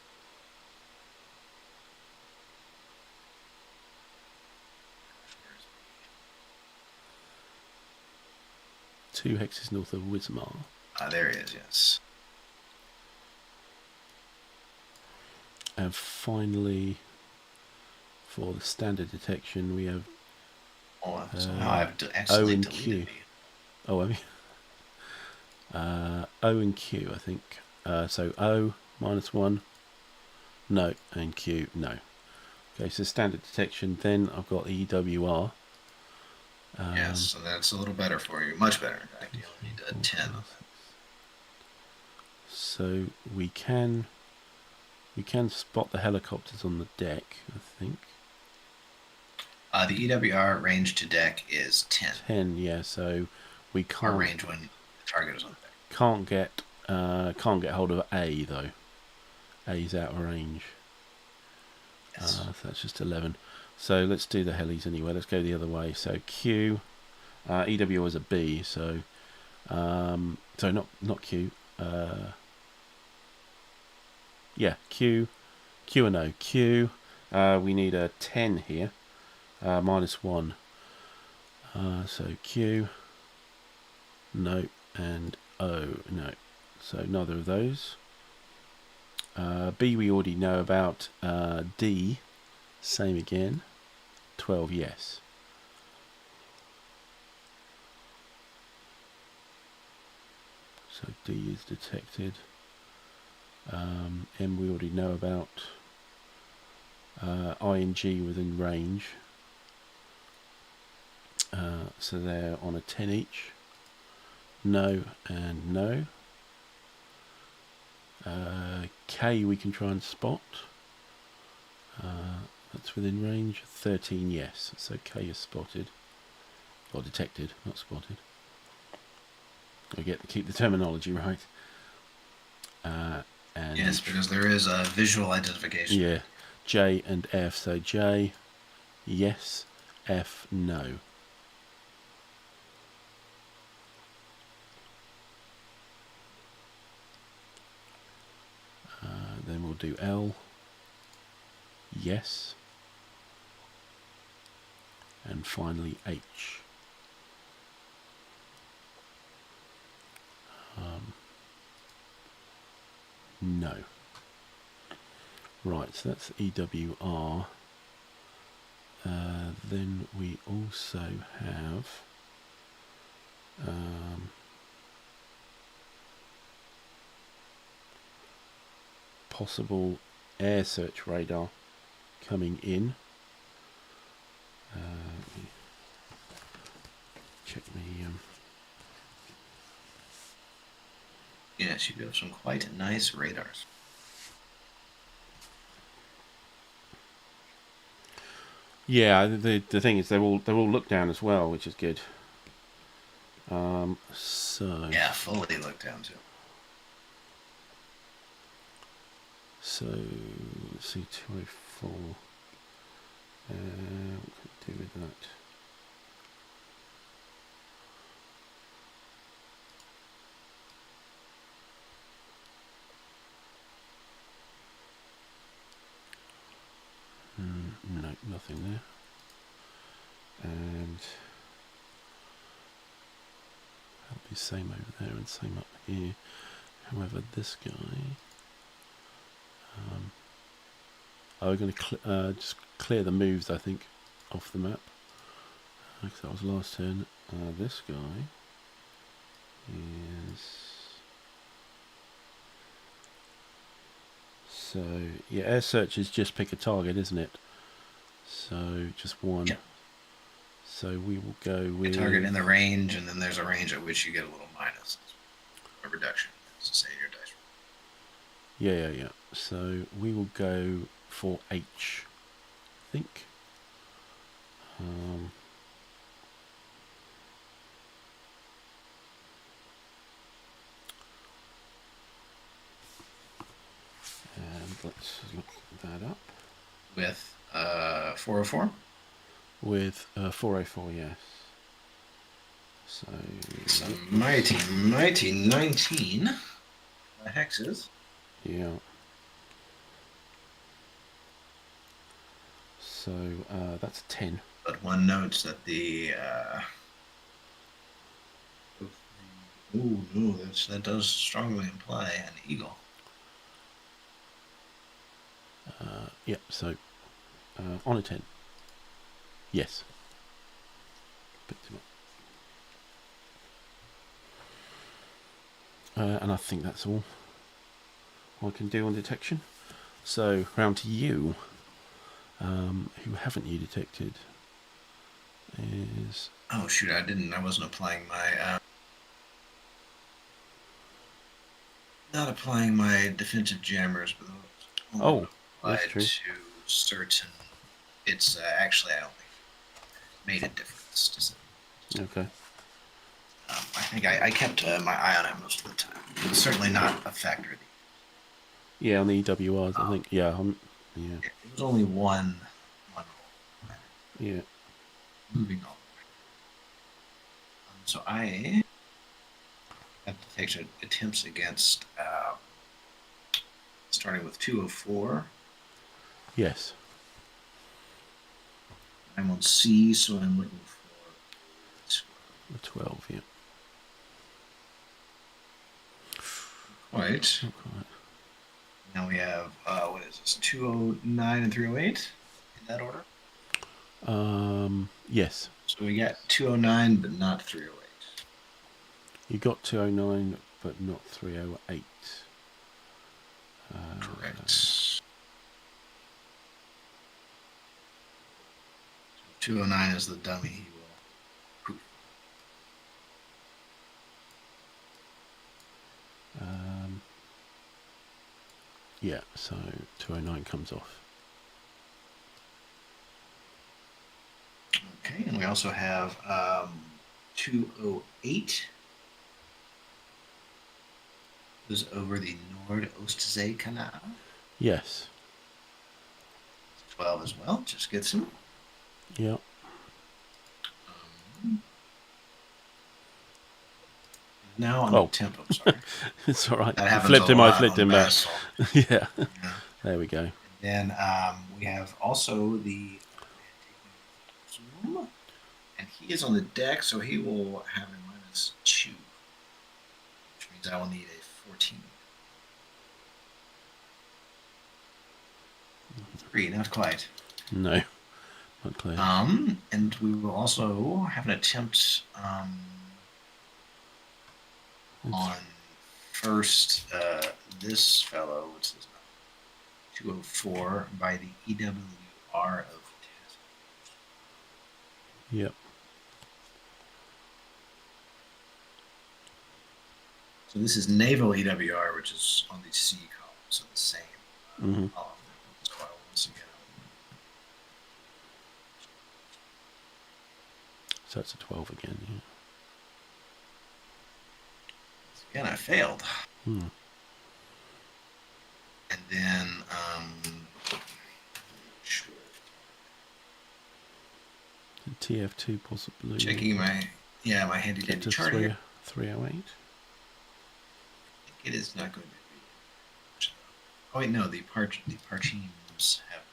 2 hexes north of Wismar. There he is. Yes. And finally, for the standard detection, we have Oh, so now I've O accidentally and deleted Q. me. Oh, I mean, O and Q, I think. So O -1, no, and Q, no. Okay, so standard detection. Then I've got EWR. Yes, so that's a little better for you. Much better. In fact, you only need a 10 on that. So we can spot the helicopters on the deck, I think. The EWR range to deck is 10. 10, yeah. So we Our can't range when the target is on deck. can't get hold of A though. A's out of range. Yes. So that's just 11. So let's do the helis anyway. Let's go the other way. So Q, EWR is a B. So sorry, not Q. Yeah, Q and O. Q. We need a 10 here. -1. So Q. No. And O. No. So neither of those. B we already know about. D. Same again. 12 yes. So D is detected. M we already know about. I and G within range. So they're on a 10 each. No and no. K we can try and spot. That's within range. 13 yes. So K is spotted. Or detected, not spotted. I get to keep the terminology right. And Yes, because there is a visual identification. yeah, J and F. So J, yes. F, no. Then we'll do L, yes. And finally H. No. Right, so that's EWR. Then we also have possible air search radar coming in. Check me. Yes, you do have some quite nice radars. Yeah, the thing is they're all looked down as well, which is good. So Yeah, fully looked down too. So let's see, 204. What can we do with that? No, nothing there. And that'll be same over there and same up here. However, this guy... we're going to just clear the moves, I think, off the map. Because that was last turn. This guy is... So, yeah, air search is just pick a target, isn't it? So, just one. Yeah. So we will go with... A target in the range, and then there's a range at which you get a little minus. A reduction, as to say, your dice roll. Yeah. So we will go for H, I think. And let's look that up. With 404? With 404, yes. So... Some mighty 19 hexes. Yeah. So that's a 10. But one notes that the... oh, no, that does strongly imply an eagle. Yep, so on a 10. Yes. Picked him up. And I think that's all I can do on detection. So, round to you. Who haven't you detected? Is... Oh, shoot, I wasn't applying my... not applying my defensive jammers, but oh, that's true. To certain... It's actually, I don't think made a difference. Okay. I think I kept my eye on it most of the time. It's certainly not a factor. Yeah, on the EWRs, I think. Yeah, yeah. It was only one roll. Yeah. Moving on. So I have detection attempts against starting with 204. Yes. I'm on C, so I'm looking for the 12. Yeah. Quite. Now we have what is this? 209 and 308 in that order. Yes. So we got 209, but not 308. You got 209, but not 308. Correct. 209 is the dummy. He will poof. Yeah, so 209 comes off. Okay, and we also have 208. Is over the Nord-Ostsee Canal. Yes. 12 as well, just gets him. Yeah. Now on the temp, I'm sorry. It's all right. I flipped him back. Yeah. There we go. And then we have also the zoom, and he is on the deck, so he will have a -2, which means I will need a 14. 3, not quite. No, not clear. And we will also have an attempt on first this fellow, which is 204 by the EWR of Task. Yep. So this is naval EWR, which is on the C column, so the same column. So I will once again. So that's a 12 again, yeah. Again, I failed. Hmm. And then, TF2 possibly. checking my handy dandy chart here. 308. It is not going to be. Oh wait, no, the Parchemes have.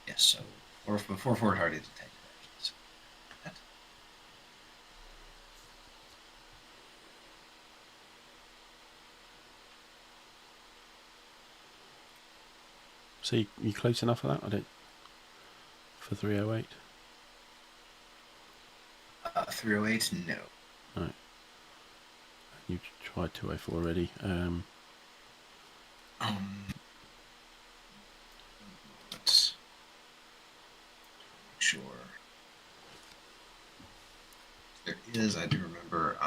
Yes, so or before Fort Hardy detected, actually. So that. See, you close enough for that? I don't. For 308. 308, no. Right. You tried 204 already. Let's make sure. There is, I do remember,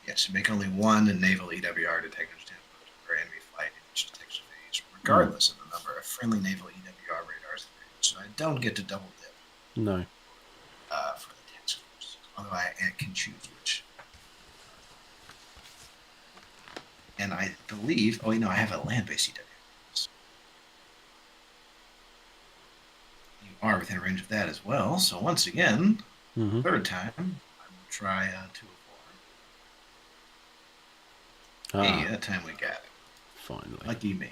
yes, you make only one naval EWR detector for enemy flight in each detection phase, regardless of the number of friendly naval EWR radars. So I don't get to double dip No. for the task force, although I can choose which. And I believe, oh, I have a land-based EWR. You are within range of that as well. So once again, third time, I will try 204. Hey, that time we got it. Finally. Lucky me.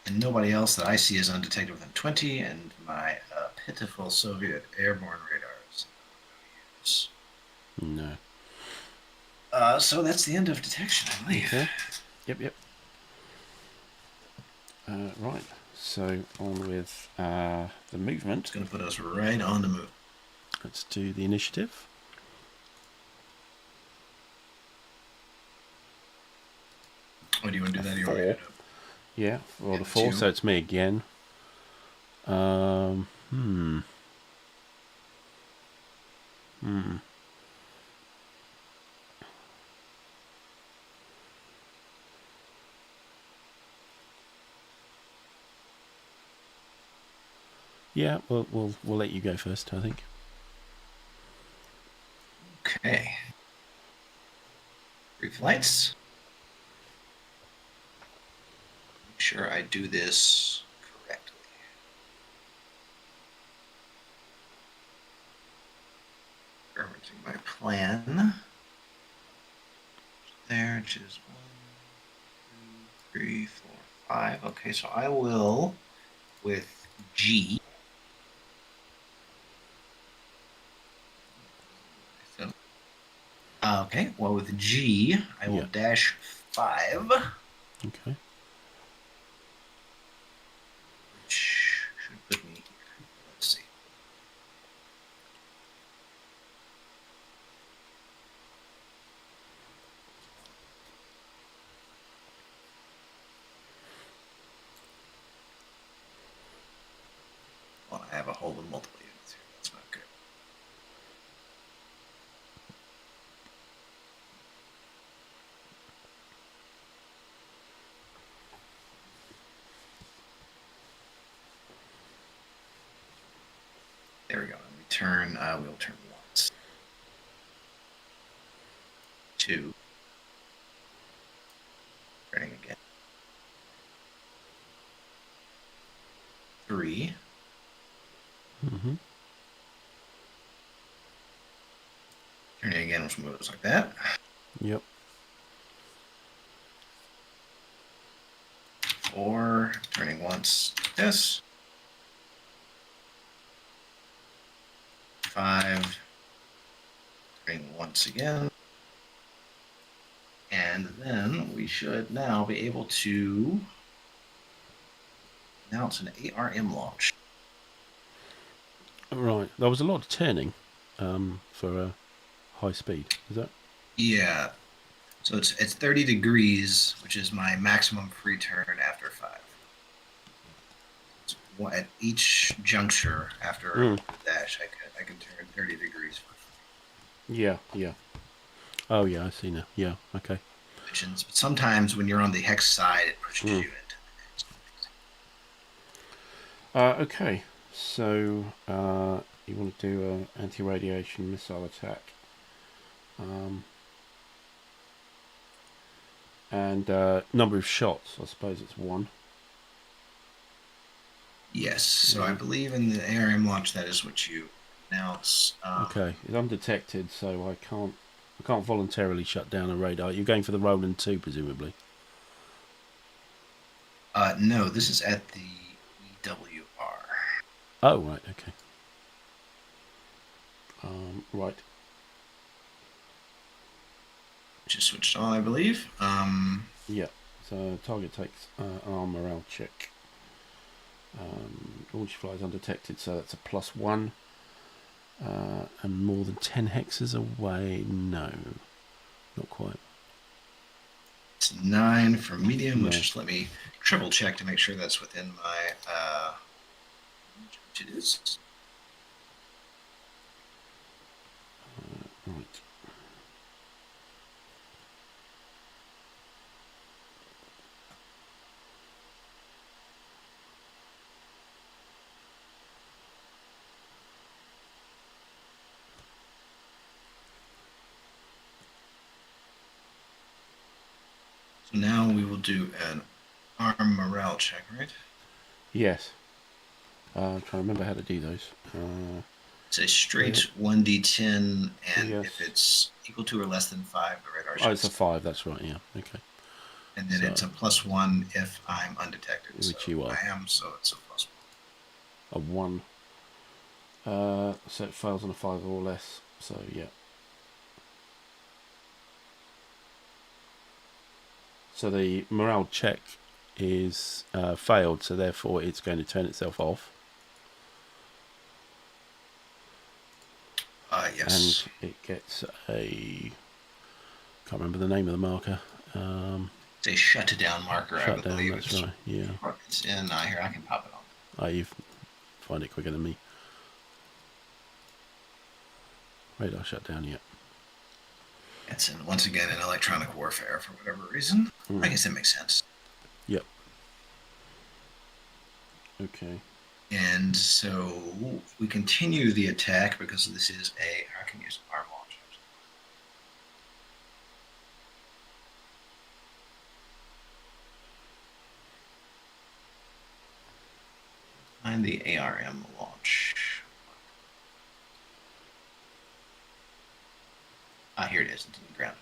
And nobody else that I see is undetected within 20, and my pitiful Soviet airborne radars. No. So that's the end of detection, I believe. Okay. Yep. Right. So on with the movement. It's going to put us right on the move. Let's do the initiative. Oh, do you want to do that? Or you want me to do it? Yeah, roll the 4, so it's me again. Yeah, we'll let you go first, I think. Okay. 3 flights. Make sure I do this correctly. Referencing my plan. There, which is 1, 2, 3, 4, 5. Okay, so I will with G. Okay, well, with G, I will dash 5. Okay. Which should put me here. Let's see. Well, I have a hole in multiple units here. That's not good. There we go. And we turn, we'll turn once. 2. Turning again. 3. Turning again, which moves like that. Yep. 4. Turning once like this. 5. Turning once again. And then we should now be able to announce an ARM launch. Right. There was a lot of turning for high speed. Is that? Yeah. So it's 30 degrees, which is my maximum free turn after 5. So at each juncture after the dash, I can turn 30 degrees for free. Yeah. Oh yeah, I see now. Yeah. Okay. But sometimes when you're on the hex side, it pushes you into the next. Okay. So you want to do an anti-radiation missile attack. And number of shots, I suppose it's 1. Yes, so I believe in the ARM launch, that is what you announce. Okay, it's undetected, so I can't can't voluntarily shut down a radar. You're going for the Roland 2, presumably. No, this is at the EWR. Oh, right, okay. Right. Just switched on, I believe. Yeah. So target takes arm morale check. Launch flies undetected, so that's a +1. And more than 10 hexes away? No, not quite. It's 9 for medium, No. which just let me triple check to make sure that's within my. Which it is. Right. So now we will do an arm morale check, right? Yes. I'm trying to remember how to do those. It's a straight 1d10, and Yes. if it's equal to or less than 5, the radar Oh, shuts. it's a 5, that's right, yeah. Okay. And then So- it's a +1 if I'm undetected. Which so you are. I am, so it's a +1. A 1. So it fails on a 5 or less. So, yeah. So the morale check is failed, so therefore it's going to turn itself off. Yes. And it gets a... can't remember the name of the marker. It's a shut-down marker, I Shutdown, believe. that's right, yeah. It's in here. I can pop it on. Oh, you find it quicker than me. Radar shutdown, yeah. It's once again in electronic warfare for whatever reason. I guess that makes sense. Yep. Okay. And so we continue the attack because this is I can use arm launchers. Find the ARM launch. Here it is. It's in the ground.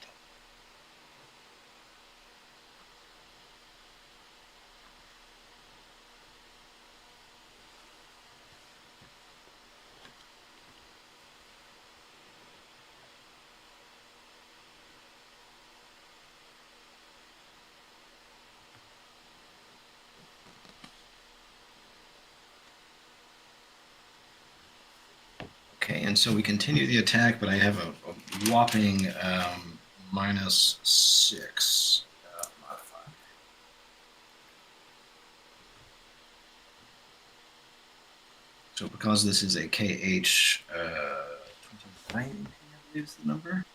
Okay, and so we continue the attack, but I have a whopping -6 modifier. So because this is a KH 29, I believe is the number.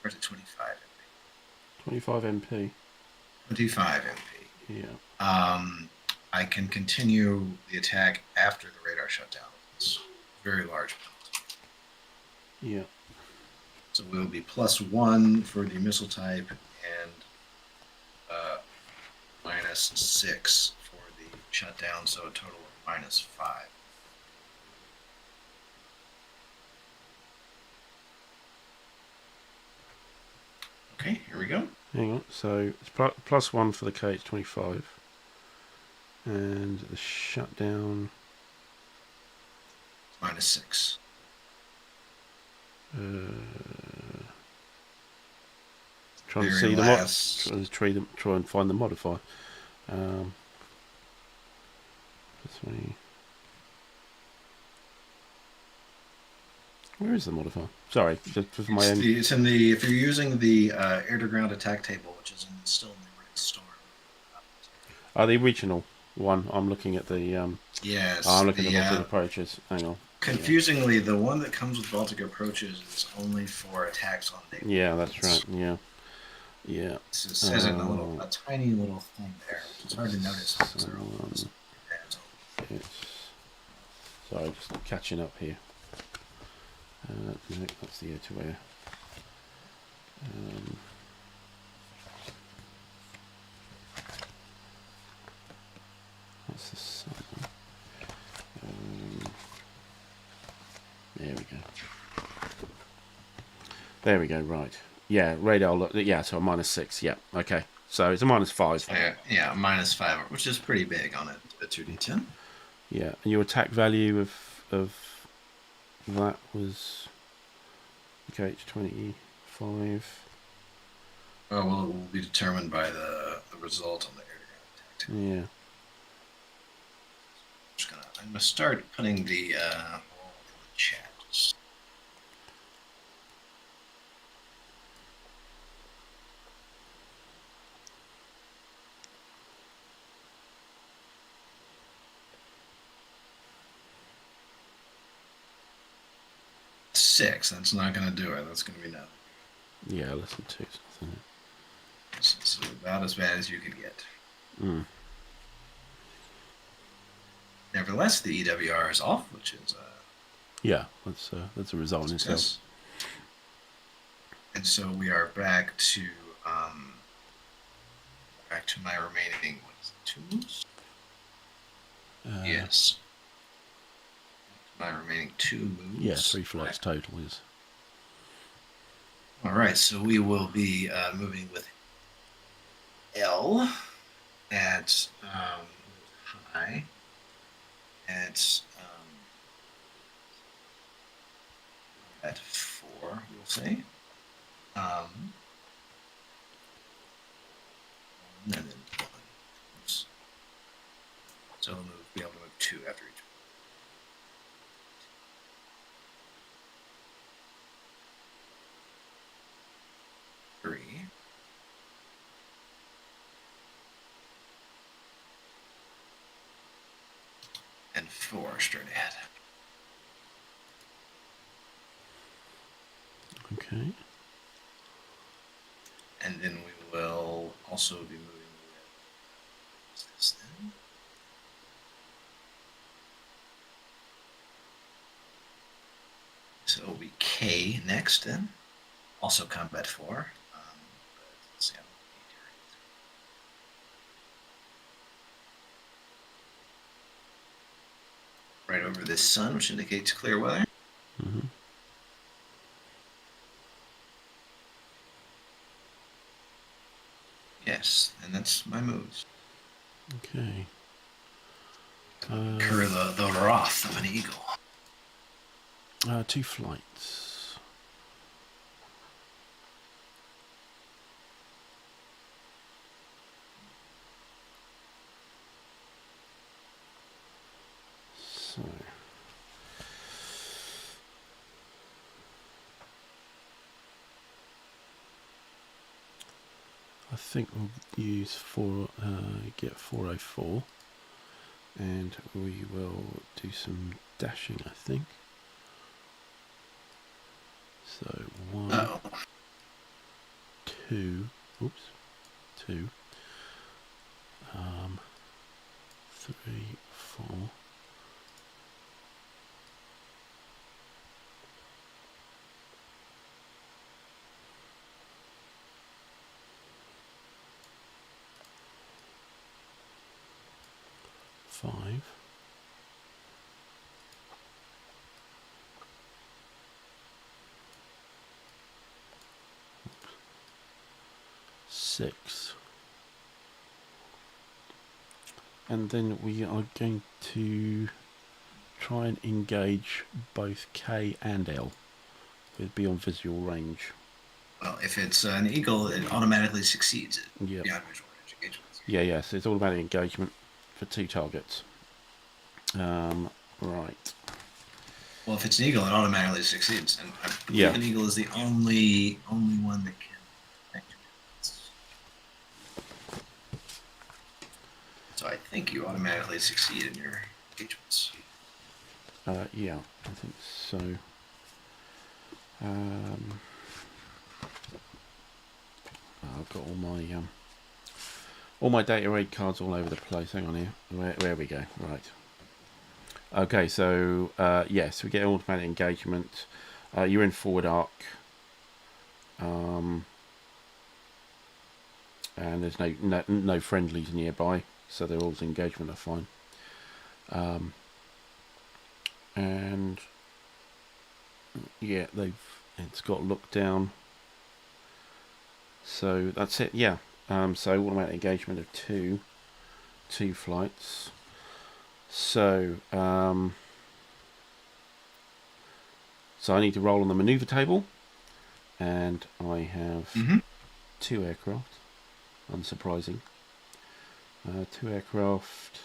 Or is it 25 MP? 25 MP. 25 MP. Yeah. I can continue the attack after the radar shutdown. It's very large penalty. Yeah. So we'll be +1 for the missile type and -6 for the shutdown, so a total of -5. Okay, here we go. Hang on. So it's +1 for the KH-25. And the shutdown... -6. Trying to Very see last. try and find the modifier. Where is the modifier? Sorry, just for my own. It's in the if you're using the air-to-ground attack table, which is still in the Red Storm. The original one. I'm looking at the. Yes. I'm looking at the Baltic Approaches. Hang on. Confusingly, the one that comes with Baltic Approaches is only for attacks on naval. Yeah, that's right. Yeah. Yeah. It says it in a tiny little thing there. It's hard to notice. Sorry, just catching up here. No, that's the air-to-air. That's the sun. There we go. There we go. Right. Yeah. Radar. Look. Yeah. So a -6. Yeah. Okay. So it's a -5. So yeah, -5, which is pretty big on a 2d10. Yeah. And your attack value of that was KH-25. Oh well, it will be determined by the result on the air-to-ground attack. Yeah. I'm gonna start putting the roll in the chat. Six. That's not gonna do it. That's gonna be nothing. Yeah. Less than 2. Nothing. It's about as bad as you could get. Nevertheless, the EWR is off, which is yeah. That's a result in itself. And so we are back to my remaining 2 moves. Yes. My remaining 2 moves. Yeah, 3 flights total is. All right, so we will be moving with L at high at 4, we'll say. And then 1. Oops. So we'll be able to move 2 after each. Three. And 4 straight ahead. Okay. And then we will also be moving with this then. So it'll be K next then. Also combat 4. Let's see how right over this sun, which indicates clear weather. Mm-hmm. Yes, and that's my moves. Okay. Incur the wrath of an eagle. 2 flights. So. I think we'll use get 404, and we will do some dashing, I think. So 1, 2, oops, 2, 3, 4. 5. 6. And then we are going to try and engage both K and L with beyond visual range. Well, if it's an eagle, it automatically succeeds it Yep. beyond visual range engagements. Yeah, yes, so it's all about engagement for 2 targets. Right. Well, if it's an eagle, it automatically succeeds, and I believe Yeah. an eagle is the only one that can affect it. So I think you automatically succeed in your engagements. Yeah, I think so. I've got all my data raid cards all over the place. Hang on here. Where we go. Right. Okay, so yes, we get automatic engagement. You're in forward arc. And there's no friendlies nearby, so they're all engagement are fine. And yeah, they've It's got look down. So that's it. Yeah. So automatic engagement of two flights. So so I need to roll on the maneuver table, and I have 2 aircraft. Unsurprising. 2 aircraft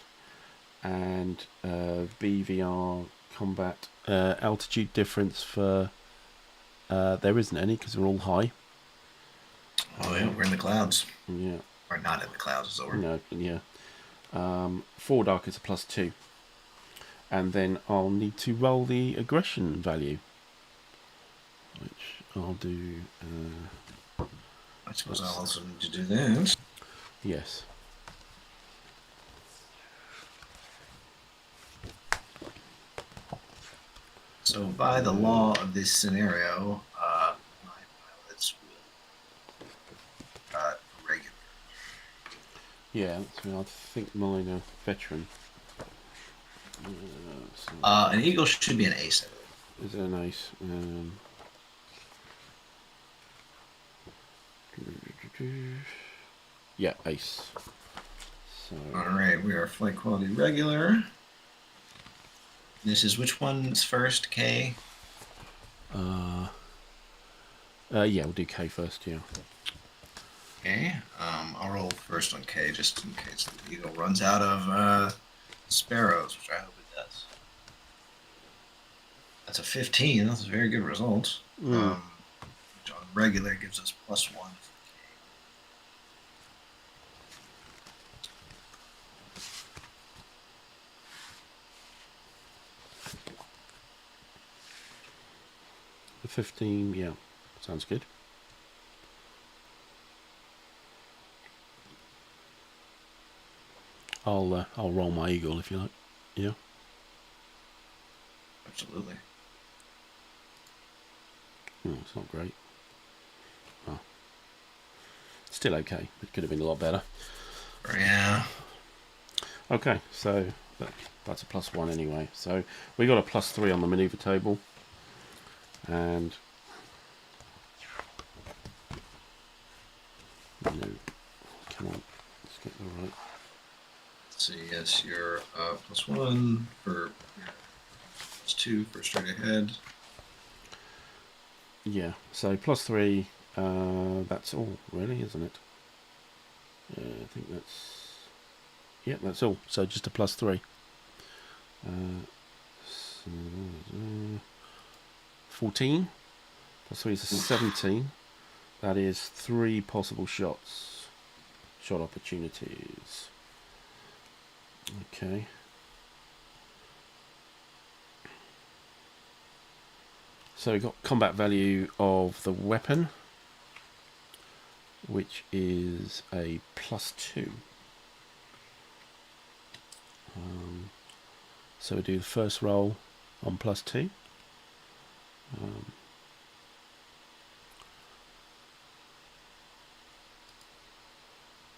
and BVR combat altitude difference for there isn't any because we're all high. Oh yeah, we're in the clouds. Yeah. Or not in the clouds, so we're... No, yeah. Forward arc is a +2. And then I'll need to roll the aggression value, which I'll do. I suppose I'll also need to do this. Yes. So by the law of this scenario, my pilots will regular. Yeah, I think mine are veteran. So An eagle should be an ace. is it an ace? Yeah, ace. So All right, we are flight quality regular. This is which one's first? K. yeah, we'll do K first. Yeah. Okay. I'll roll first on K just in case the eagle runs out of sparrows, which I hope it does. That's a 15. That's a very good result. Which on regular gives us +1 for K. The 15. Yeah, sounds good. I'll roll my eagle if you like. Yeah. Absolutely. Oh, it's not great. Oh. Still okay. It could have been a lot better. Yeah. Okay, so that's a +1 anyway. So we got a +3 on the maneuver table, and no, come on, let's get the right. Let's see. Yes, you're +1 for +2 for straight ahead. Yeah, so +3. That's all, really, isn't it? I think that's. Yeah, that's all. So just a +3. 14 +3 is a 17. That is 3 possible shot opportunities. Okay. So we've got combat value of the weapon, which is a +2. So we do the first roll on +2.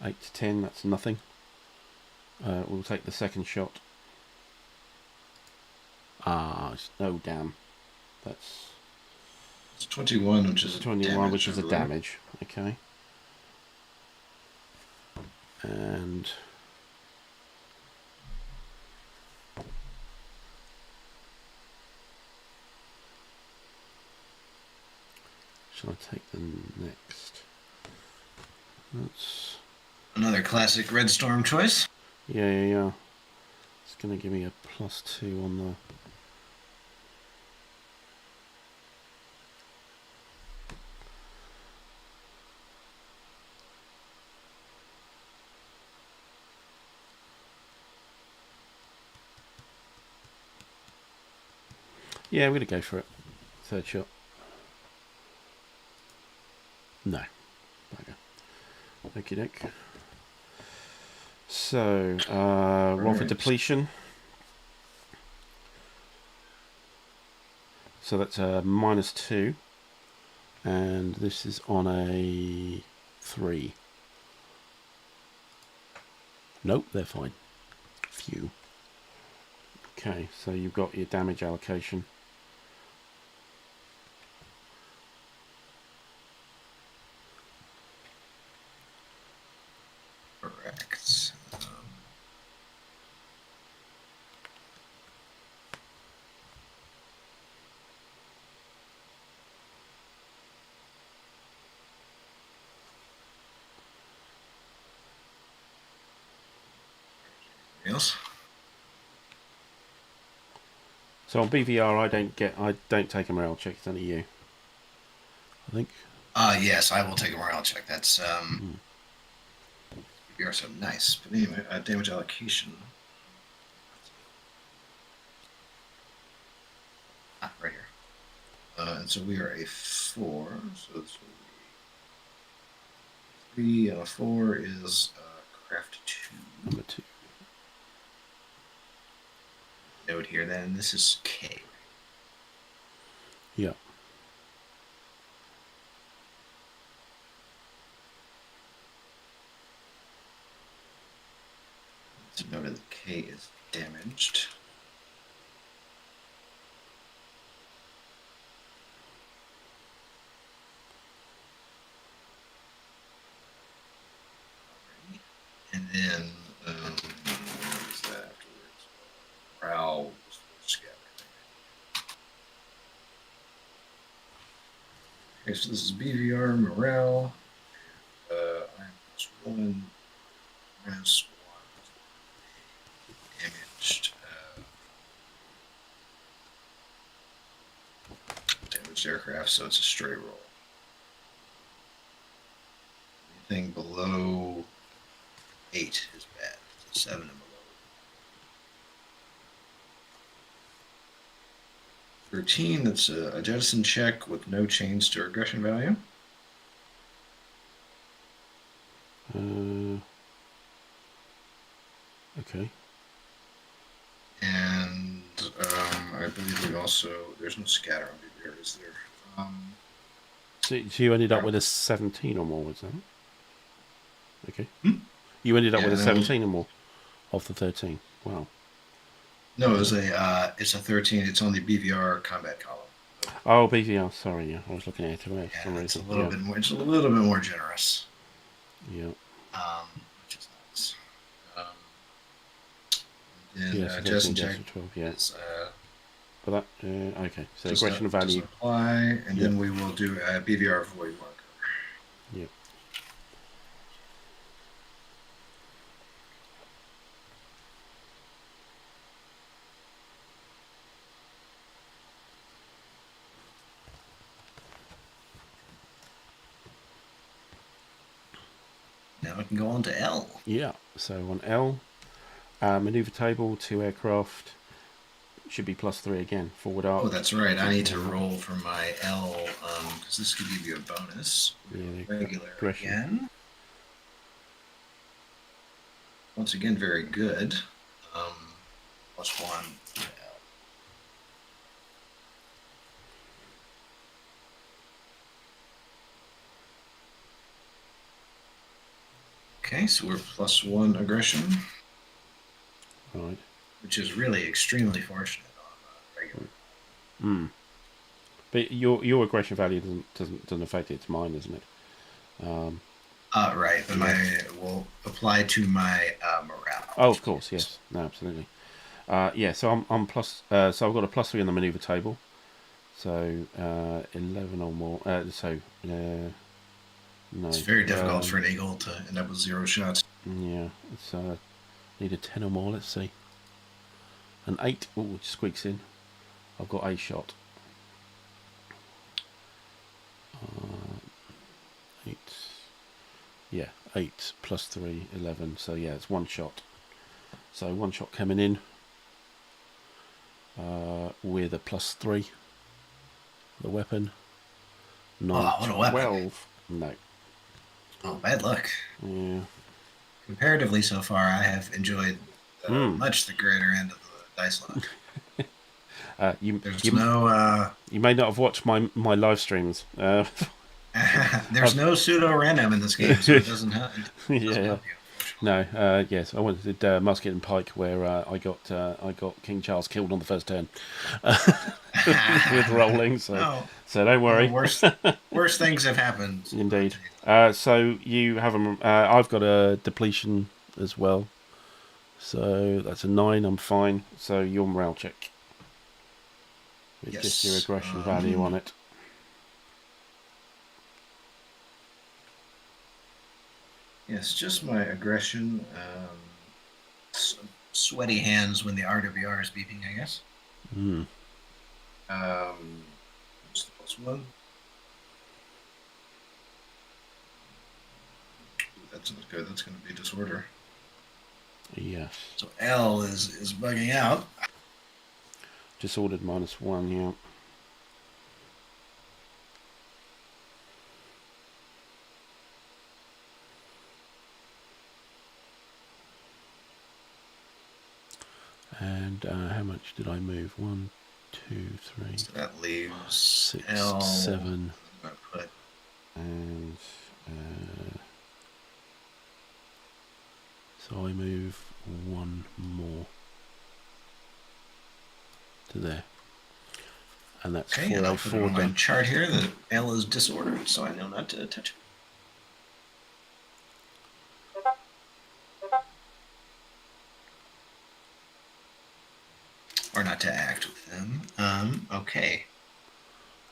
8 to 10, that's nothing. We'll take the second shot. Oh damn. That's It's 21, which is 21, damage, which is a damage. Okay. And shall I take the next? That's another classic Red Storm choice. Yeah. It's going to give me a +2 on the. Yeah, we're going to go for it. Third shot. No. Bugger. Okie doke. So, roll for depletion. So that's a -2. And this is on a 3. Nope, they're fine. Phew. Okay, so you've got your damage allocation. So on BVR, I don't take a morale check. It's only you, I think. Yes, I will take a morale check. That's you are so nice. But anyway, damage allocation. Right here. And so we are a 4. So this will be 3 and a 4 is craft 2. Number 2. Note here then. This is K. Right? Yeah. So note that K is damaged. And then, what is that afterwards? Morale was scatter. Okay, so this is BVR morale. I'm +1, -1 damaged. Damaged aircraft, so it's a straight roll. Anything below 8 is bad. So 7 and below. 13, that's a jettison check with no change to aggression value. Okay. And I believe we also, there's no scatter on BBR, is there? So you ended up with a 17 or more, was that? Okay. Hmm? You ended up with a 17 or more of the 13. Wow. No, it's a 13. It's on the BVR combat column. Oh, BVR. Sorry, yeah, I was looking at it today for some It's a reason. little bit more. It's a little bit more generous. Yeah. Which is nice. Yes, Jettison check 12. Yeah. is But that okay. So aggression value. Apply, and then we will do a BVR void marker. Yeah. Now we can go on to L. Yeah. So on L, maneuver table, 2 aircraft. Should be +3 again. Forward arc. Oh, that's right. I need to roll for my L because this could give you a bonus. Yeah, Regular aggression. again. Once again, very good. +1 to L. Okay, so we're +1 aggression. Right. Which is really extremely fortunate on regular. But your aggression value doesn't affect it. It's mine, isn't it? Right, but my will apply to my morale. Oh, of course, yes. No, absolutely. Yeah, so I'm plus. So I've got a +3 on the maneuver table. So 11 or more. No. It's very difficult for an eagle to end up with 0 shots. Yeah, it's need a 10 or more. Let's see. An 8. Oh, it squeaks in. I've got a shot. 8. Yeah, 8 +3, 11. So yeah, it's 1 shot. So 1 shot coming in with a +3. The weapon. 9, what a weapon. 12. No. Oh, bad luck. Yeah. Comparatively, so far, I have enjoyed much the greater end of the dice luck. You may not have watched my live streams. There's no pseudo random in this game, so it doesn't help. Help you. No, yes, I wanted Musket and Pike, where I got King Charles killed on the first turn with rolling. So don't worry. Worse things have happened. Indeed. So you have I've got a depletion as well. So that's a 9. I'm fine. So your morale check with just your aggression value on it. Yes, just my aggression. Sweaty hands when the RWR is beeping, I guess. What's the +1? Ooh, that's not good. That's going to be disorder. Yes. So L is bugging out. Disordered -1, yeah. And how much did I move? 1, 2, 3. So that leaves 6, L 7. I'm going to put And so I move 1 more to there. And that's okay, and I'll put it 404 on my done. chart here that L is disordered, so I know not to touch it. Or not to act with them. Okay.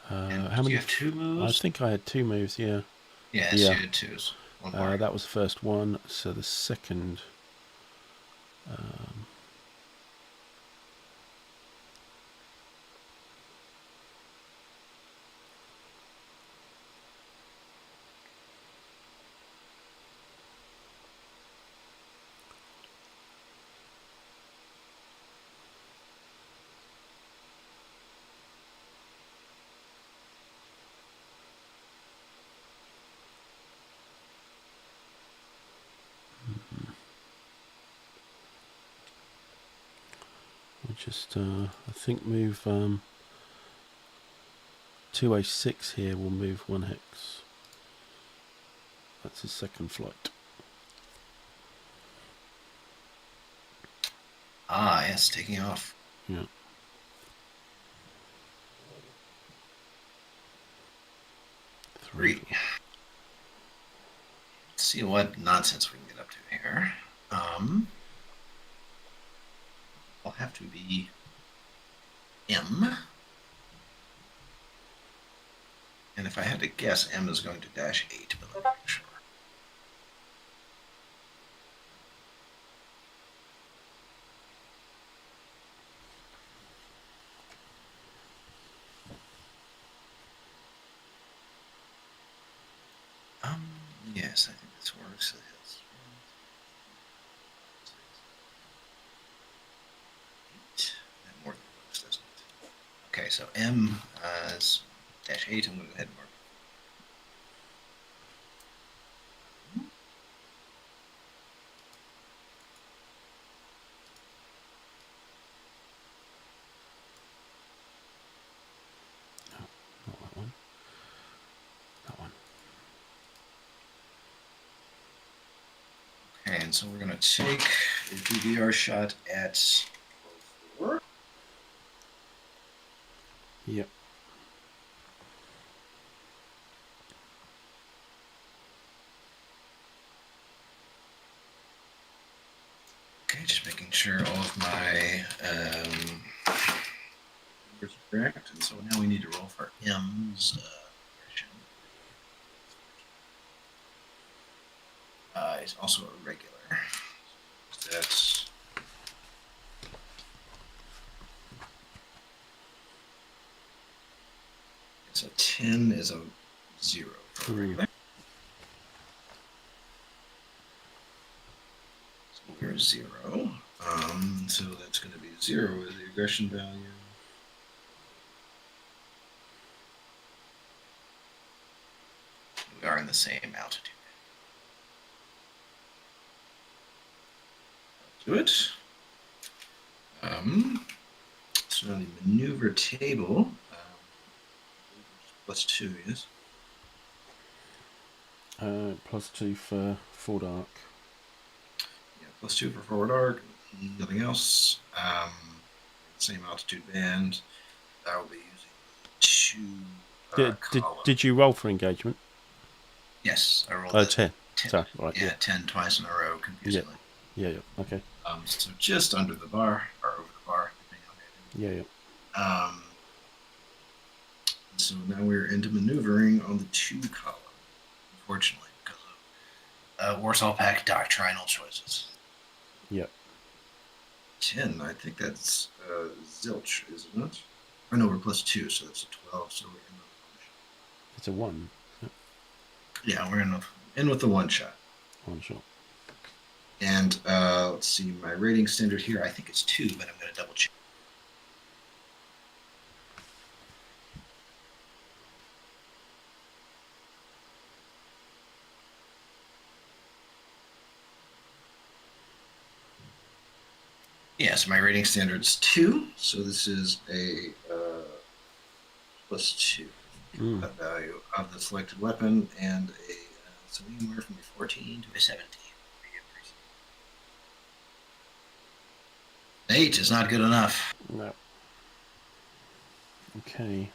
How many? You have 2 moves? I think I had 2 moves, yeah. Yes, Yeah. you had 2s. One more. That was the first one, so the second... We'll just, I think, move 206 here. We'll move 1 hex. That's his second flight. Ah, yes, taking off. Yeah. Three. Let's see what nonsense we can get up to here. I'll have to be M. And if I had to guess, M is going to -8, but I'm not sure. Yes, I think this works. It has 8. That more than works, doesn't it? Okay, so M is -8. I'm going to go ahead and mark. Not that one. That one. Okay, and so we're going to take a DVR shot at 4. Yep. Okay, just making sure all of my numbers are correct. And so now we need to roll for M's aggression. It's also a regular. That's so 10 is a 0 for regular. So we're 0. So that's going to be 0 is the aggression value. We are in the same altitude. Do it. So on the maneuver table, +2, yes? +2 for forward arc. Yeah, +2 for forward arc, nothing else. Same altitude band. I will be using 2 Did you roll for engagement? Yes, I rolled 10. Sorry, right, yeah, 10 twice in a row, confusingly. Yeah, okay. So just under the bar, or over the bar, depending on Yeah. So now we're into maneuvering on the 2 column, unfortunately, because of Warsaw Pact doctrinal choices. Yep. 10, I think that's zilch, isn't it? Or no, we're +2, so that's a 12. So we're in with It's a 1. Yep. yeah, we're in with the one shot. 1 shot. And let's see, my rating standard here, I think it's 2, but I'm going to double check. Yes, my rating standard is 2, so this is a +2 value of the selected weapon, and so anywhere from a 14 to a 17. 8 is not good enough. No. Okay.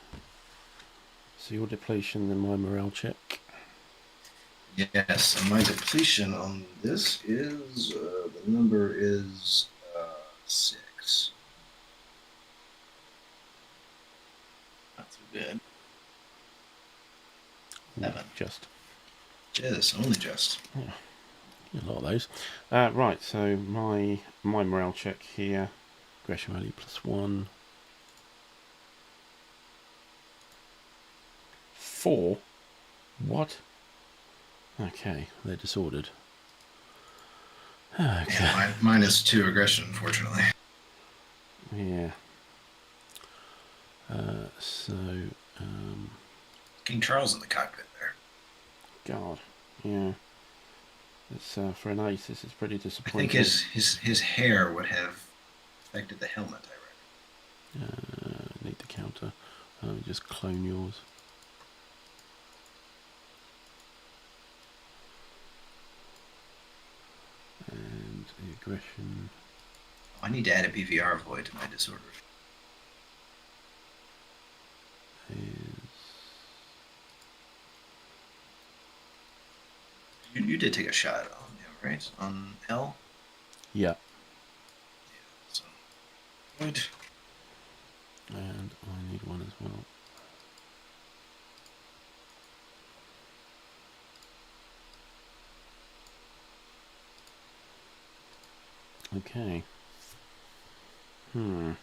So your depletion and my morale check. Yes, and my depletion on this is the number is 6. Not too good. 7. Just. Only just. Yeah. A lot of those. Right, so my morale check here. Aggression value +1. 4. What? Okay, they're disordered. Okay. Yeah, -2 aggression, unfortunately. Yeah. So. King Charles in the cockpit there. God. Yeah. It's for an ace. This is pretty I disappointing. think his hair would have affected the helmet, I reckon. Need the counter. Just clone yours. And the aggression. I need to add a BVR void to my disorder. You did take a shot on him, right? On L? Yeah. Yeah, so good. And I need one as well. Okay. What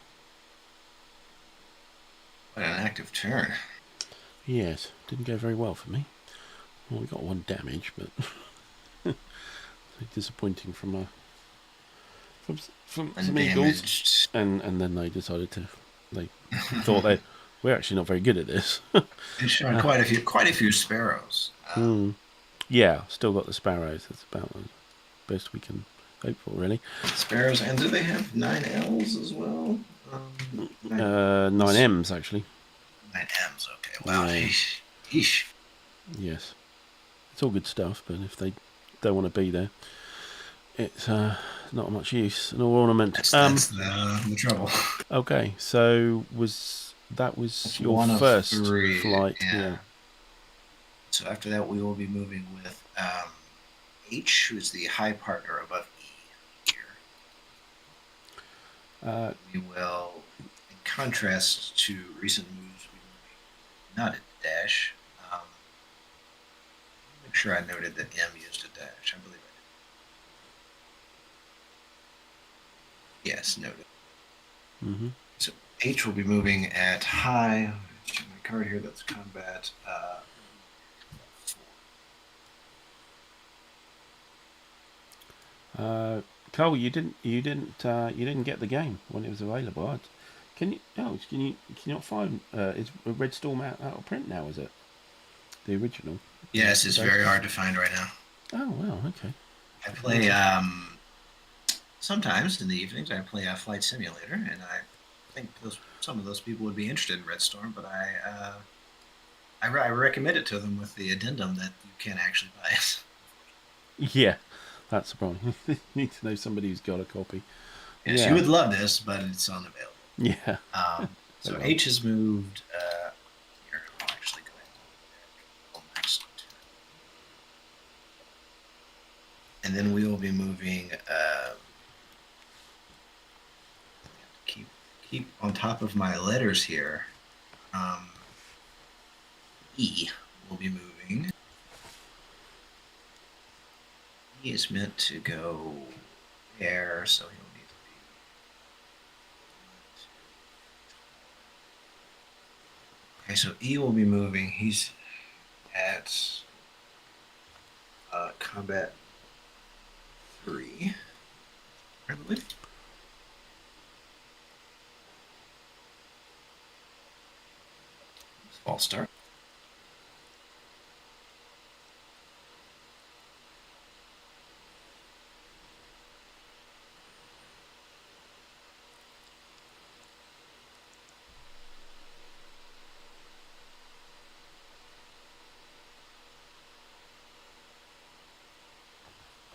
an active turn. Yes, didn't go very well for me. Well, we got 1 damage, but disappointing from some eagles, and then they decided they thought we're actually not very good at this. They shot quite a few sparrows. Yeah, still got the sparrows. That's about the best we can hope for, really. Sparrows, and do they have 9 Ls as well? 9 Ms actually. 9 Ms. Okay. Wow. Yeah. Yeesh. Yes, it's all good stuff, but if they don't want to be there, it's not much use. An ornament. That's the trouble. Okay, so that was your first flight? Yeah. So after that, we will be moving with H, who is the high partner above E here. We will, in contrast to recent moves, we will be not at dash. Make sure I noted that M used a dash. I believe I did. Yes, noted. So H will be moving at high. Let's check my card here. That's combat. Cole, you didn't get the game when it was available. Can you not find is Red Storm out of print now? Is it the original? Yes, it's very hard to find right now. Oh wow, okay. I play sometimes in the evenings. I play a flight simulator, and I think some of those people would be interested in Red Storm, but I recommend it to them with the addendum that you can actually buy it. Yeah, that's the problem. You need to know somebody who's got a copy. Yes, you would love this, but it's unavailable. Yeah. So H has moved. Here, I'll actually go ahead and next. And then we will be moving. Keep on top of my letters here. E will be moving. E is meant to go there, so he'll need to be. Okay, so E will be moving. He's at combat 3, I believe. False start.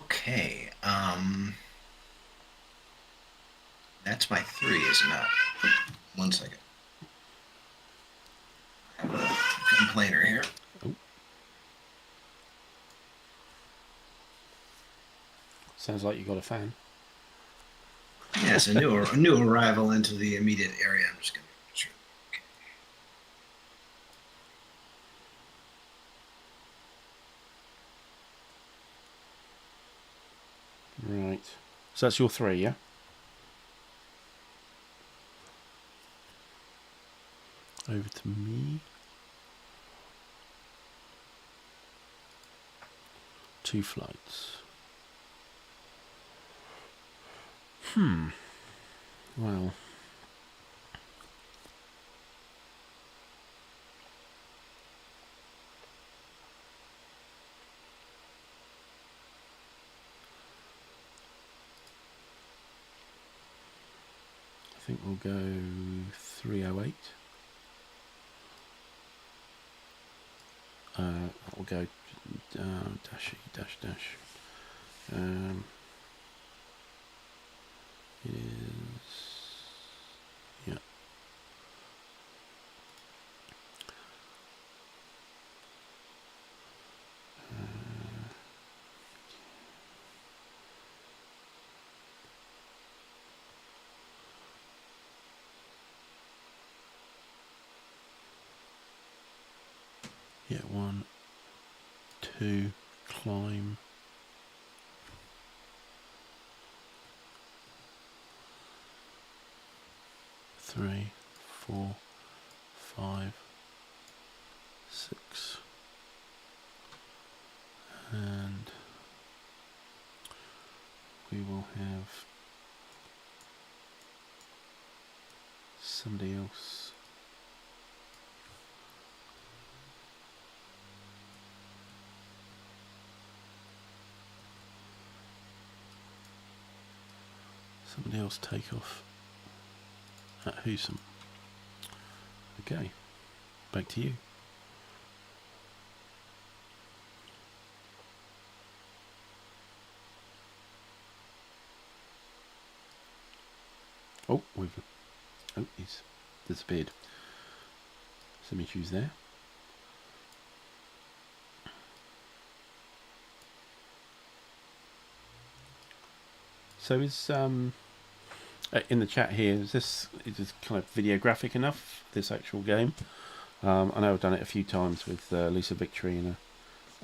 Okay. That's my 3, is it not? 1 second. I have a complainer here. Oh. Sounds like you got a fan. Yes, a new arrival into the immediate area. I'm just going to make sure. Okay. Right. So that's your 3, yeah? Over to me. 2 flights. Well. I think we'll go 308. We'll go dash. It is, yeah. Yeah, 1, 2, climb. 3, 4, 5, 6, and we will have somebody else. Somebody else take off at Husum. Okay, back to you. Oh, he's disappeared. Some issues there. So is in the chat here, is this kind of videographic enough, this actual game? I know I've done it a few times with Lisa Victory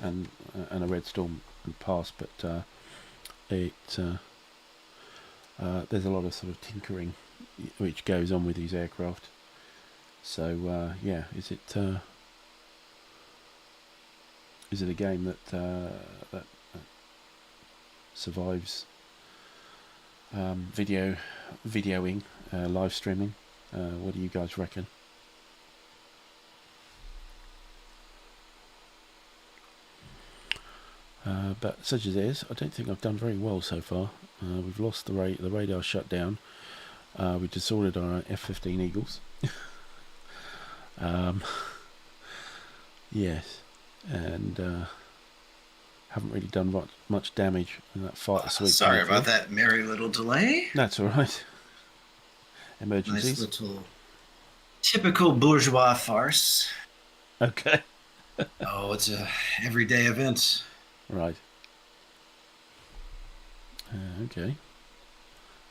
and a Red Storm in the past, but there's a lot of sort of tinkering which goes on with these aircraft. So yeah, is it a game that survives videoing, live streaming? What do you guys reckon? But such as it is, I don't think I've done very well so far. We've lost the radar shut down. We disordered our F-15 Eagles. Yes, and haven't really done much damage in that fighter sweep. Sorry about that merry little delay. That's all right. Emergencies. Nice little typical bourgeois farce. Okay. Oh, it's a everyday event. Right. Okay.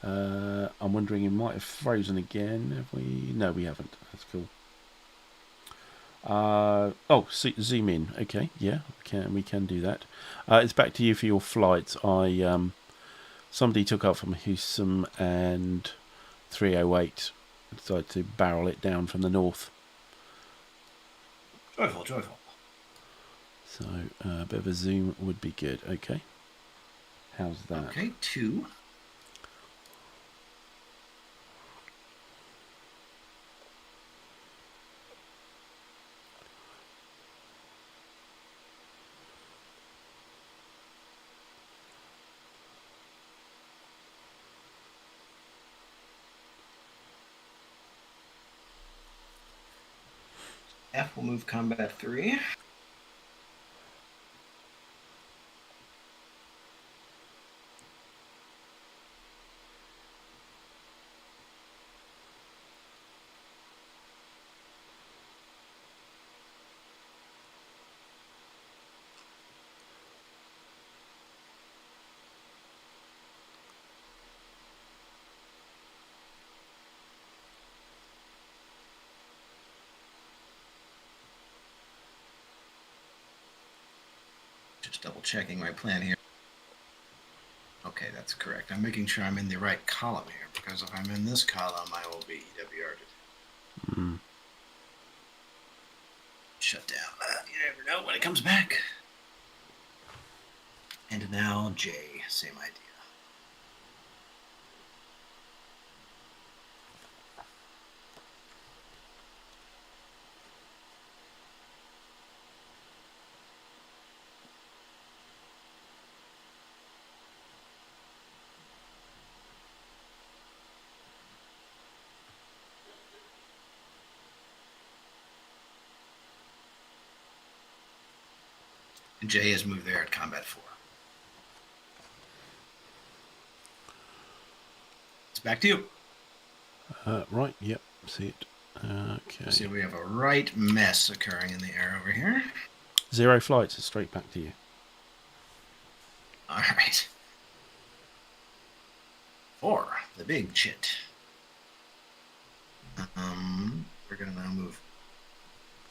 I'm wondering, it might have frozen again. Have we? No, we haven't. That's cool. Zoom in. Okay, yeah, we can do that. It's back to you for your flights. Somebody took up from Husum and 308 decided to barrel it down from the north. Joyful, joyful. So a bit of a zoom would be good. Okay. How's that? Okay, 2. F will move combat 3. Just double checking my plan here. Okay, that's correct. I'm making sure I'm in the right column here, because if I'm in this column, I will be EWR'd. Mm. Shut down. You never know when it comes back. And now J, same idea. And J has moved there at combat 4. It's back to you. Right, yep, see it. Okay. See, we have a right mess occurring in the air over here. 0 flights is straight back to you. All right. 4, the big chit. We're going to now move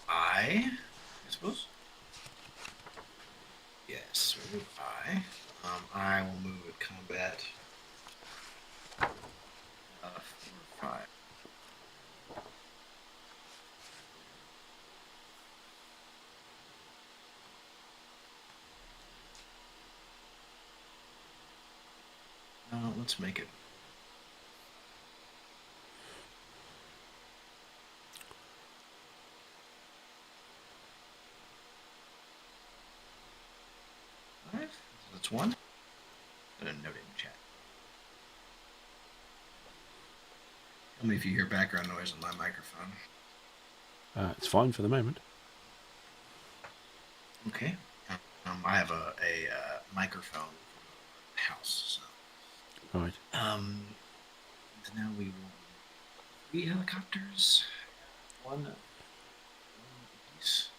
I suppose. Yes, we move I. I will move at combat 4 or 5. Let's make it. So that's 1. I'm going to note it in chat. Tell me if you hear background noise on my microphone. It's fine for the moment. Okay. I have a microphone from the house. So. Right. Now we will 3 helicopters. 1 piece.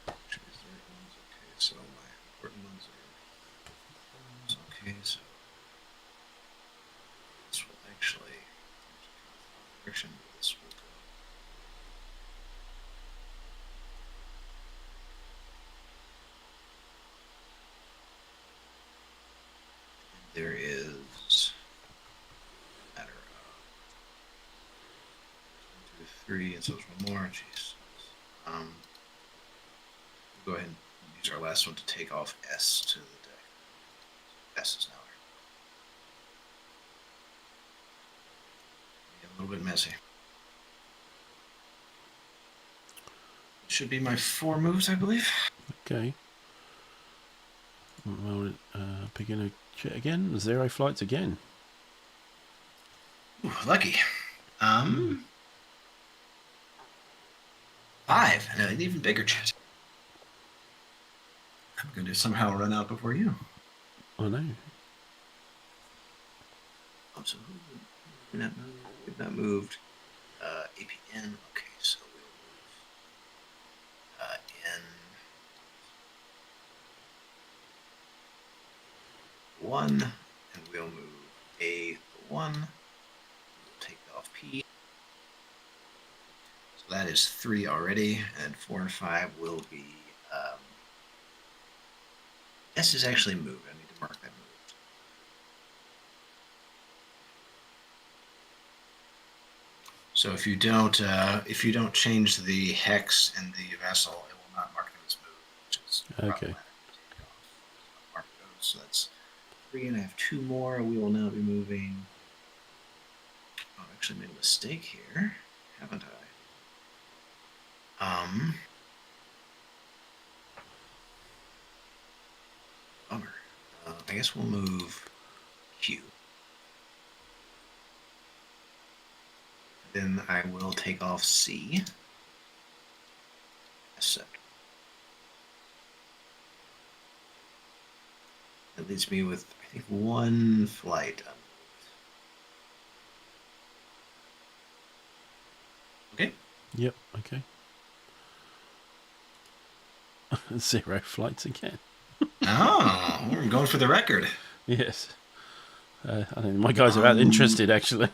Okay, so my important ones are okay, so this will actually direction this will go. And there is a matter of 1, 2, 3, and so there's one more. Jeez. We'll go ahead and use our last one to take off S to the deck. S is now a little bit messy. It should be my 4 moves, I believe. Okay. Well, picking a jet again. 0 flights again. Ooh, lucky. 5, and an even bigger jet. I'm going to somehow run out before you. I know. So we've not moved. APN. Okay, so we'll move N1, and we'll move A1. We'll take off P. So that is 3 already, and 4 and 5 will be. S is actually moved. I need to mark that moved. So if you don't change the hex in the vessel, it will not mark them as moved, which is Okay. Mark those. So that's 3, and I have 2 more. We will now be moving. Oh, I actually made a mistake here, haven't I? Bummer. I guess we'll move Q. Then I will take off C. So that leaves me with, I think, 1 flight. Okay. Yep. Okay. 0 flights again. Oh, we're going for the record. Yes. I think my guys are that interested, actually.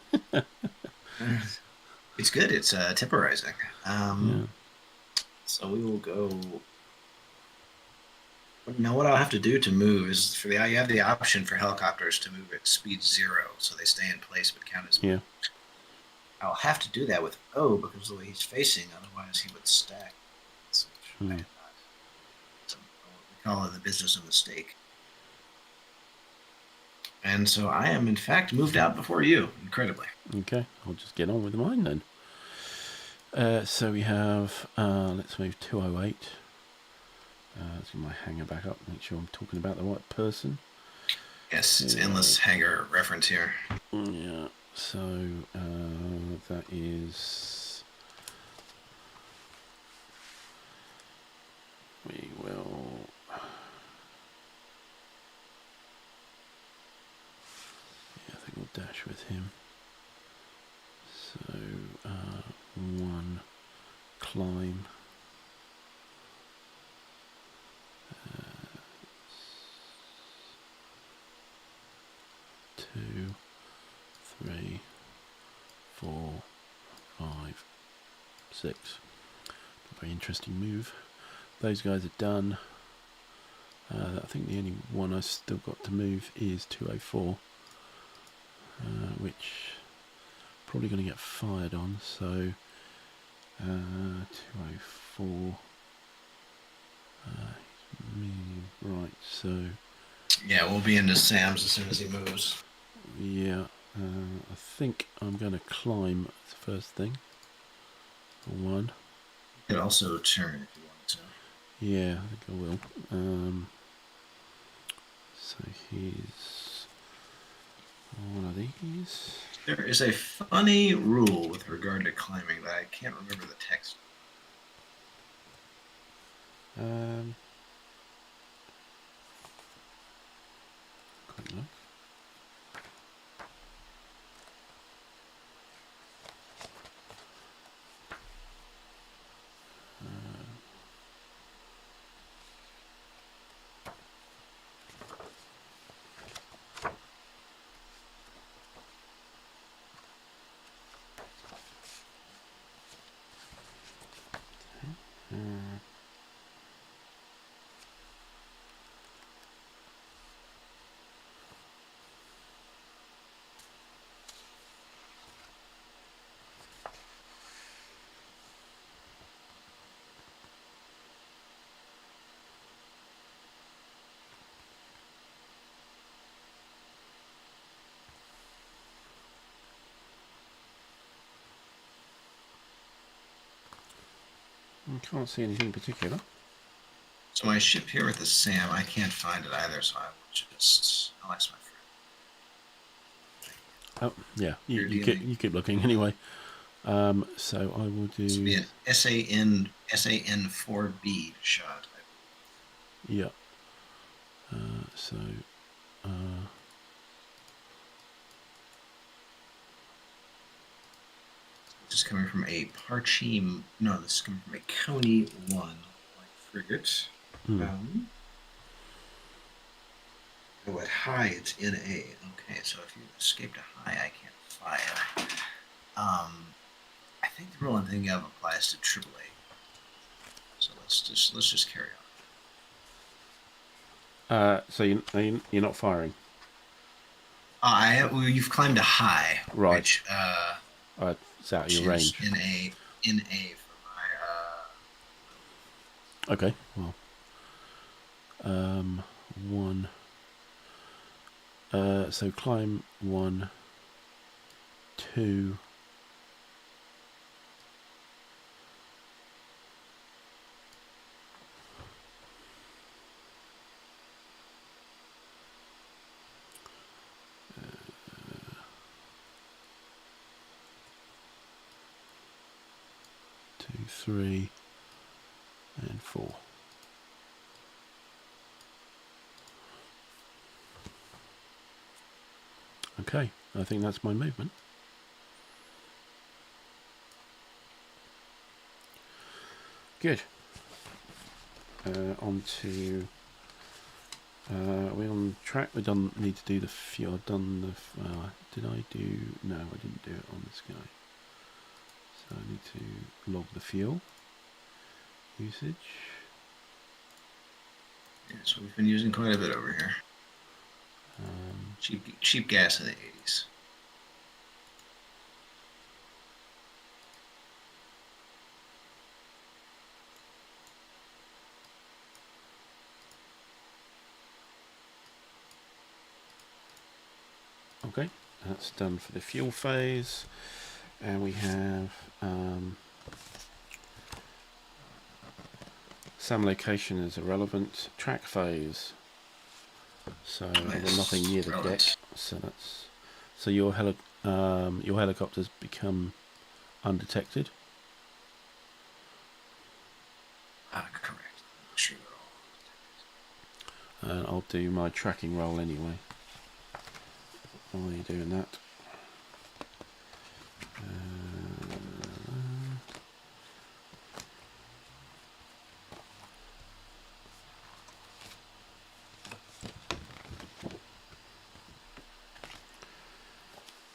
It's good. It's temporizing. Yeah. So we will go. Now, what I'll have to do to move is you have the option for helicopters to move at speed 0, so they stay in place but count as moved. Yeah. I'll have to do that with O because of the way he's facing. Otherwise, he would stack. We call it the business of mistake. And so I am, in fact, moved out before you, incredibly. Okay, I'll just get on with mine then. So we have, let's move 208. Let's get my hanger back up, make sure I'm talking about the right person. Yes, it's endless hanger reference here. Yeah, so that is... We will... Yeah, I think we'll dash with him. So, 1 climb. 2, 3, 4, 5, 6. Very interesting move. Those guys are done. I think the only one I still got to move is 204, which probably going to get fired on. So 204. Right. So yeah, we'll be into Sam's as soon as he moves. Yeah, I think I'm going to climb the first thing. For 1. You could also turn if you want to. Yeah, I think I will. So here's one of these. There is a funny rule with regard to climbing that I can't remember the text. Quick look. I can't see anything particular. So my ship here with the Sam, I can't find it either, so I will just... I'll ask my friend. Oh, yeah, you keep looking anyway. So I will do... This will be an SAN4B shot. Yeah. So... This is coming from a Parchim... No, this is coming from a Coney 1 light frigate. Oh, at high, it's in A. Okay, so if you escaped a high, I can't fire. I think the rule I'm thinking of applies to AAA. So let's just carry on. So you're not firing, Well, you've climbed a high, right? which It's out of which your is range. in A for my Okay. Well, one. So climb 1, 2. Two, 3, and 4. Okay, I think that's my movement. Good. On to. Are we on track? We don't need to do the fuel. I've done the. Did I do? No, I didn't do it on this guy. So I need to log the fuel usage. Yeah, so we've been using quite a bit over here. Cheap gas in the 80s. Okay, that's done for the fuel phase, and we have SAM location is irrelevant. Track phase. So we're nothing near the deck. So your helicopters become undetected. Correct. Sure. And I'll do my tracking roll anyway. While you're doing that.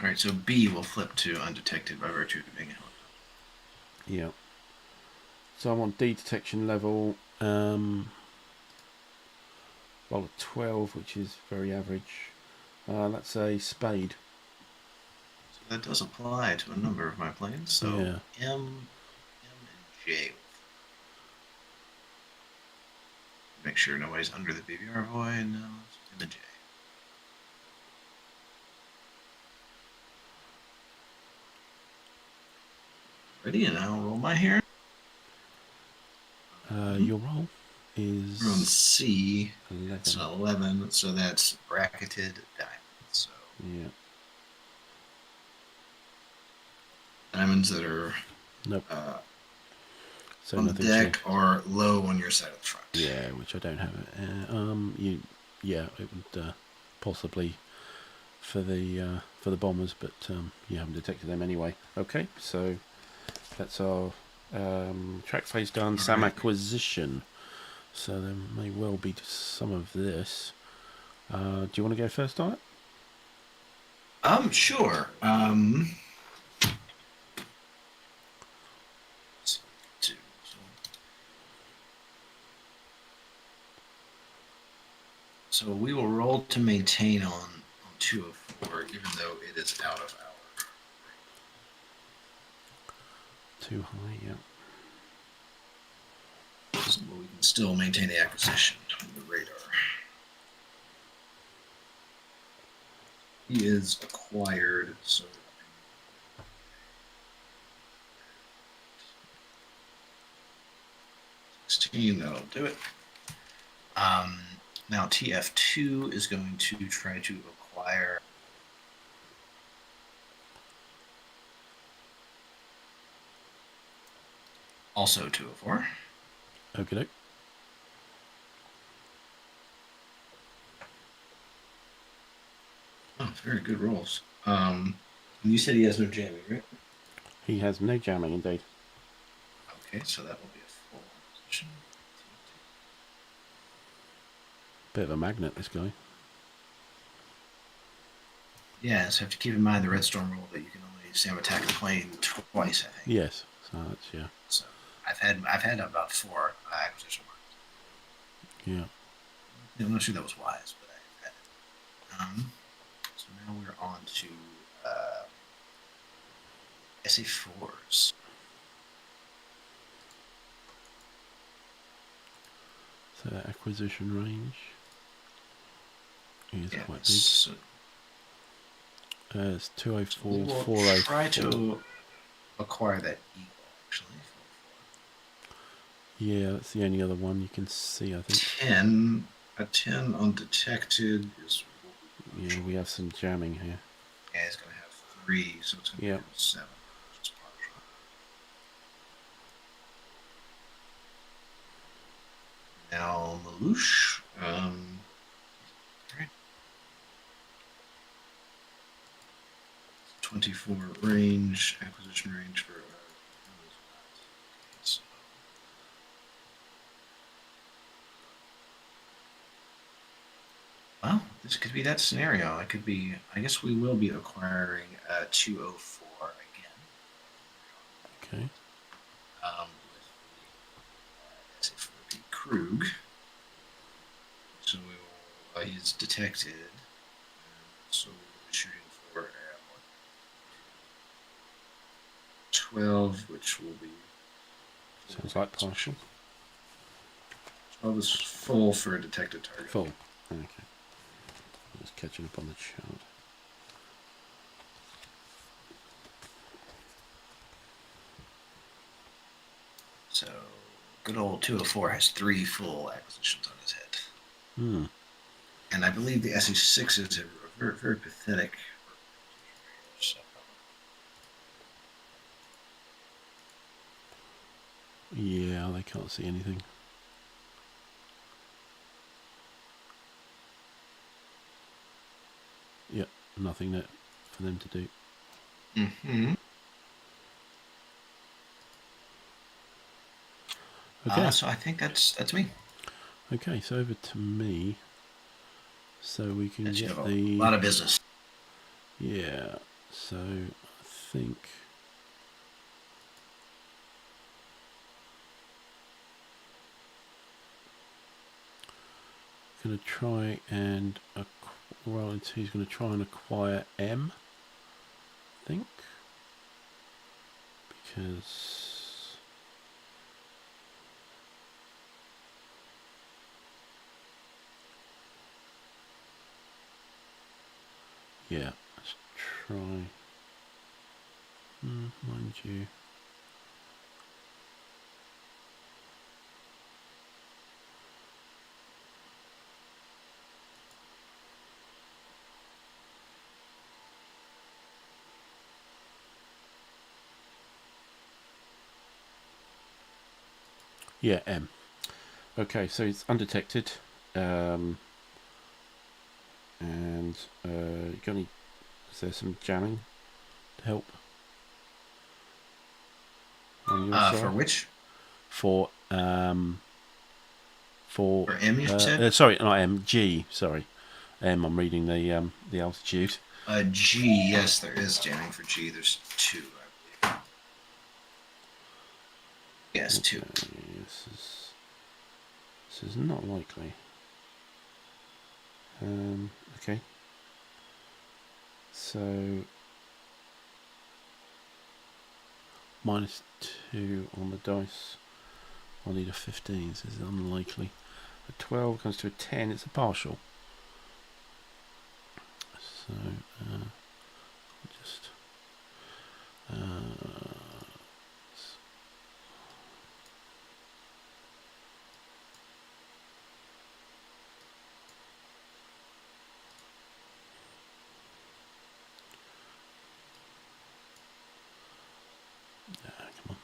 All right, so B will flip to undetected by virtue of being a helicopter. Yeah. So I'm on D detection level. Roll a 12, which is very average. That's a spade. So that does apply to a number of my planes. So yeah. M, and J. Make sure nobody's under the BVR void. No, it's in the J. Ready, and I'll roll my hair. Your roll is We're on C. 11. It's 11, so that's bracketed diamonds. So yeah. diamonds that are Nope. So on the nothing deck changed. or low on your side of the front. Yeah, which I don't have. Yeah, it would possibly for the bombers, but you haven't detected them anyway. Okay, so that's our track phase done. SAM acquisition. So there may well be some of this. Do you want to go first on it? Sure. So we will roll to maintain on 2 of 4, even though it is out of our. Too high, yeah. So we can still maintain the acquisition on the radar. He is acquired, so 16, that'll do it. Now TF2 is going to try to acquire also 2 of 4. Okay. Oh, very good rolls. You said he has no jamming, right? He has no jamming, indeed. Okay, so that will be a full position. Bit of a magnet, this guy. Yeah, so have to keep in mind the Red Storm rule that you can only see I've attacked the plane twice, I think. Yes. So that's yeah. So I've had about 4 acquisition marks. Yeah. I'm not sure that was wise, but I've had it. So now we're on to SA4s. So that acquisition range is quite big. So It's 204, we will 404. try to acquire that eagle, actually. Yeah, that's the only other one you can see, I think. 10. A 10 undetected is. Yeah, we have some jamming here. Yeah, it's going to have 3, so it's going to be 7. Which is partial. Now, Malouche. 24 range, acquisition range for. So. Well, this could be that scenario. I could be. I guess we will be acquiring 204 again. Okay. With the SA4B Krug. So we will. He's detected. So we'll be shooting for 12, which will be. Sounds like partial. 12 is full for a detected target. Full. Okay. Just catching up on the chart. So, good old 204 has 3 full acquisitions on his head. Hmm. And I believe the SE6s are very, very pathetic. Yeah, they can't see anything. Yep, nothing that for them to do. Mm-hmm. Okay. So I think that's me. Okay, so over to me. So we can get a the lot of business. Yeah. So I think going to try and he's going to try and acquire M, I think, because yeah, let's try. Mind you. Yeah, M. Okay, so it's undetected. And is there some jamming to help? On your side? For which? For M, you said? sorry, not M. G. Sorry, M. I'm reading the altitude. G. Yes, there is jamming for G. There's 2, I believe. Yes, Okay, 2. This is not likely. Okay. So -2 on the dice. I'll need a 15. This is unlikely. A 12 comes to a 10. It's a partial. So just come on.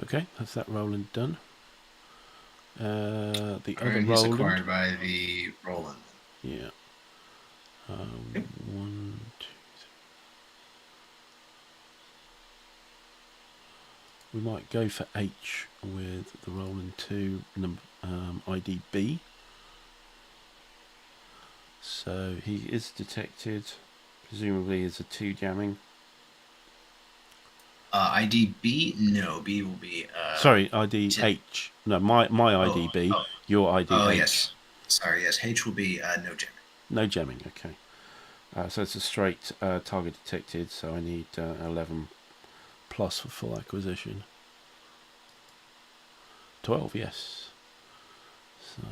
Okay, that's that Roland done. The All other right, he's Roland. acquired by the Roland. Yeah. Okay. 1, 2, 3. We might go for H with the Roland 2 number ID B. So he is detected, presumably as a 2 jamming. ID B? No, B will be. Sorry, ID H. No, my ID B, your ID H. Yes. Sorry, yes. H will be no jamming. No jamming, okay. So it's a straight target detected, so I need 11 plus for full acquisition. 12, yes. So,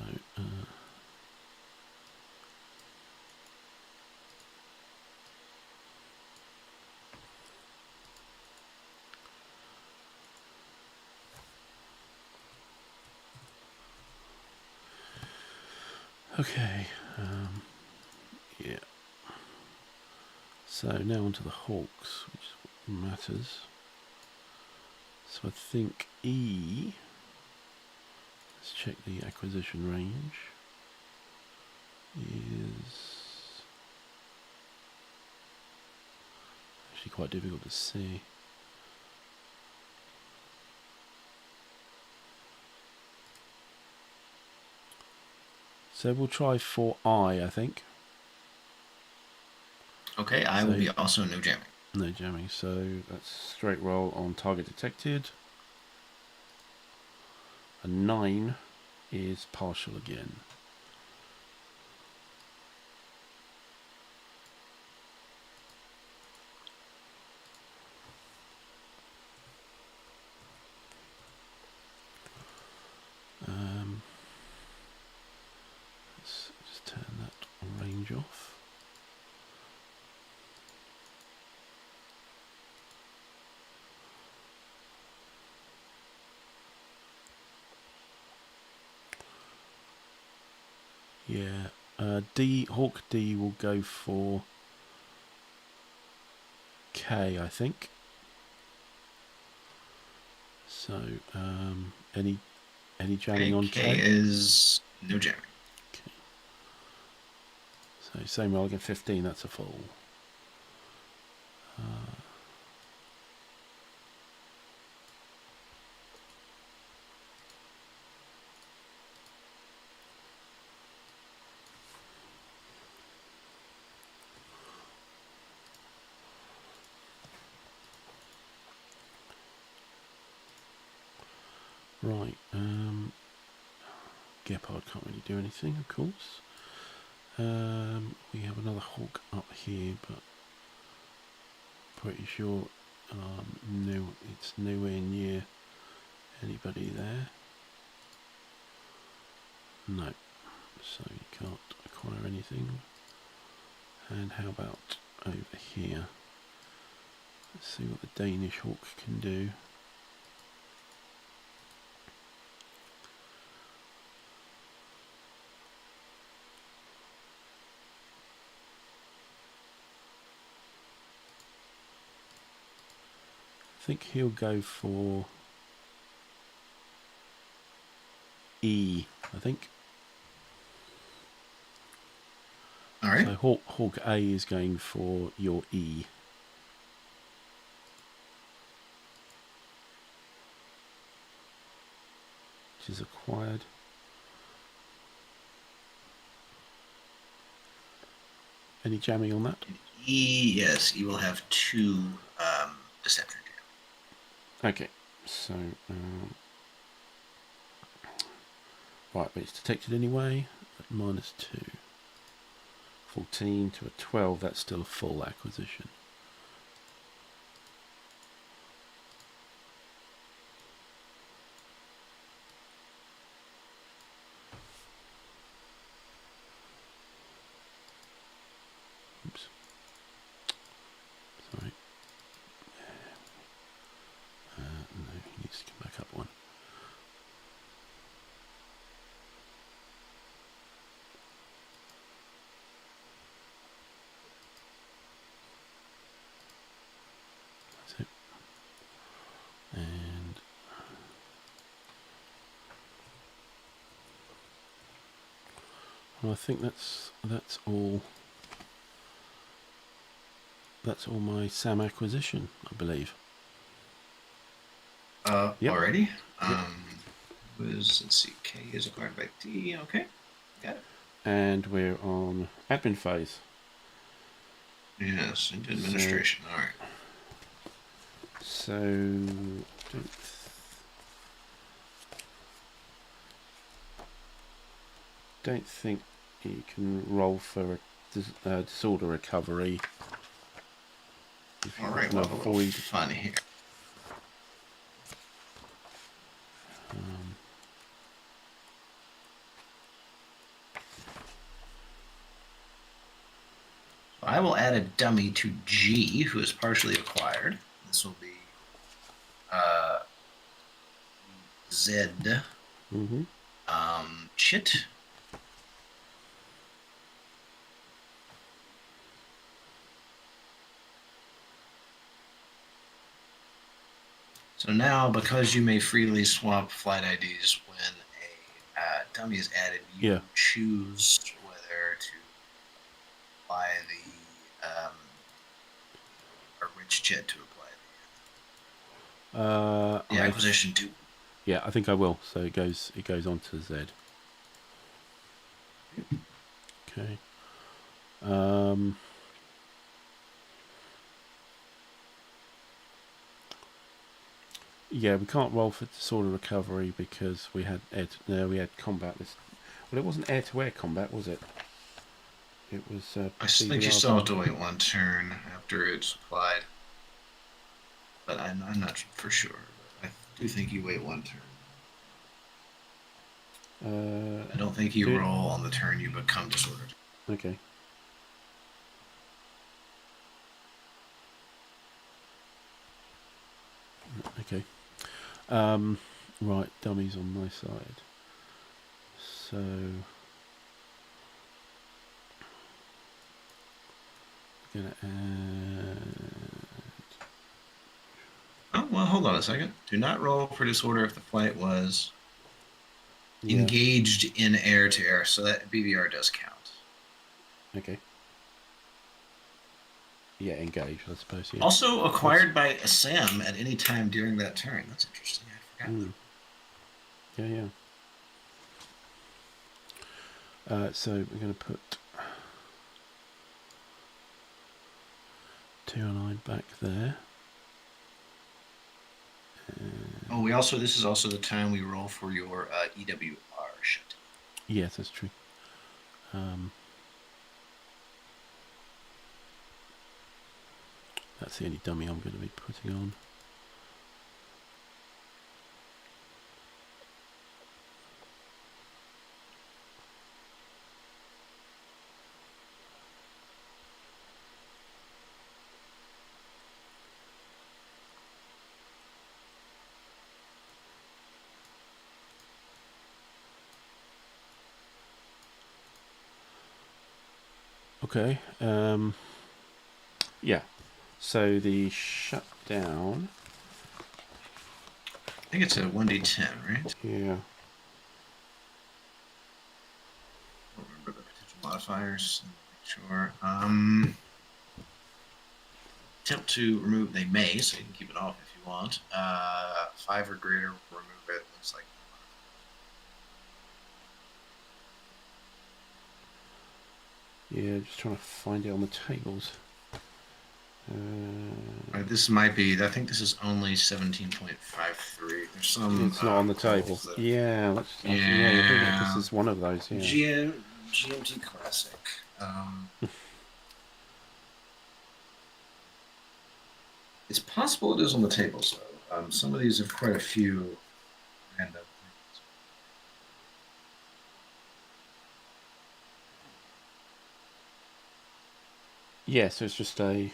okay, yeah. So now onto the Hawks, which is what matters. So I think E, let's check the acquisition range, is actually quite difficult to see. So we'll try for I think. Okay, I will be also no jamming. No jamming, so that's straight roll on target detected. A 9 is partial again. Let's just turn that range off. Yeah, D, Hawk D will go for K, I think. So, any jamming on K? K is no jamming. Okay. So same roll again, 15, that's a full. Right, Gepard can't really do anything, of course. We have another Hawk up here, but pretty sure no, it's nowhere near anybody there. No, so you can't acquire anything. And how about over here? Let's see what the Danish Hawk can do. I think he'll go for E, I think. All right. So Hawk A is going for your E. Which is acquired. Any jamming on that? E, yes, E will have 2 deception jam. Okay, so right, but it's detected anyway at -2. 14 to a 12, that's still a full acquisition. Oops. Sorry. No, he needs to come back up one. Well, I think that's all. That's all my SAM acquisition, I believe. Yep. Already? Yep. Let's see, K is acquired by D. Okay, got it. And we're on admin phase. Yes, into administration. All right. So don't think you can roll for a disorder recovery. All right, well, avoid fun here. I will add a dummy to G, who is partially acquired. This will be Z. Mm-hmm. Chit. So now, because you may freely swap flight IDs when a dummy is added, you choose whether to apply a rich chit to apply the acquisition to. Yeah, I think I will. So it goes on to Z. Okay. Yeah, we can't roll for disorder recovery because we had combat. Well, it wasn't air-to-air combat, was it? It was. I think you still have to wait one turn after it's applied, but I'm not for sure. But I do think you wait one turn. I don't think you roll on the turn you become disordered. Okay. Okay. Right, dummies on my side. So we're gonna add. Oh well, hold on a second. Do not roll for disorder if the flight was engaged in air-to-air, so that BVR does count. Okay. Yeah, engaged, I suppose. Yeah. Also acquired by a SAM at any time during that turn. That's interesting. I forgot. Yeah. So we're going to put 209 back there. This is also the time we roll for your EWR shut. Yes, that's true. That's the only dummy I'm going to be putting on. Okay. Yeah. So the shutdown. I think it's a 1d10, right? Yeah. I don't remember the potential modifiers. Sure. Attempt to remove. They may, so you can keep it off if you want. 5 or greater will remove it. Looks like. Yeah, just trying to find it on the tables. This might be. I think this is only 17.53. There's some. It's not on the table. Yeah, this is one of those. Yeah. GMT Classic. It's possible it is on the tables though. Some of these have quite a few random things. Yeah, so it's just a.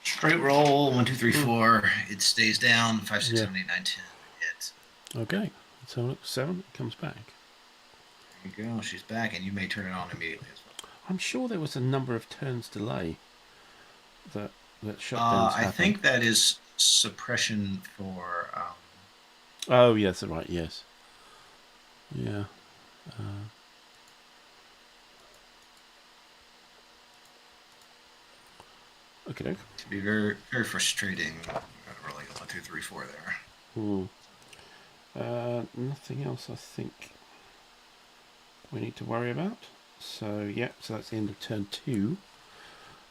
Straight roll, 1, 2, 3, 4. It stays down. 5, 6, 7, 8, 9, 10. Hit. Okay. So look, 7 comes back. There you go. She's back, and you may turn it on immediately as well. I'm sure there was a number of turns delay that shutdowns I happen. think that is suppression for. Oh yes, right. Yes. Yeah. Okay. To be very very frustrating. Really, 1, 2, 3, 4 there. Hmm. Nothing else I think we need to worry about. So yeah, so that's the end of turn 2.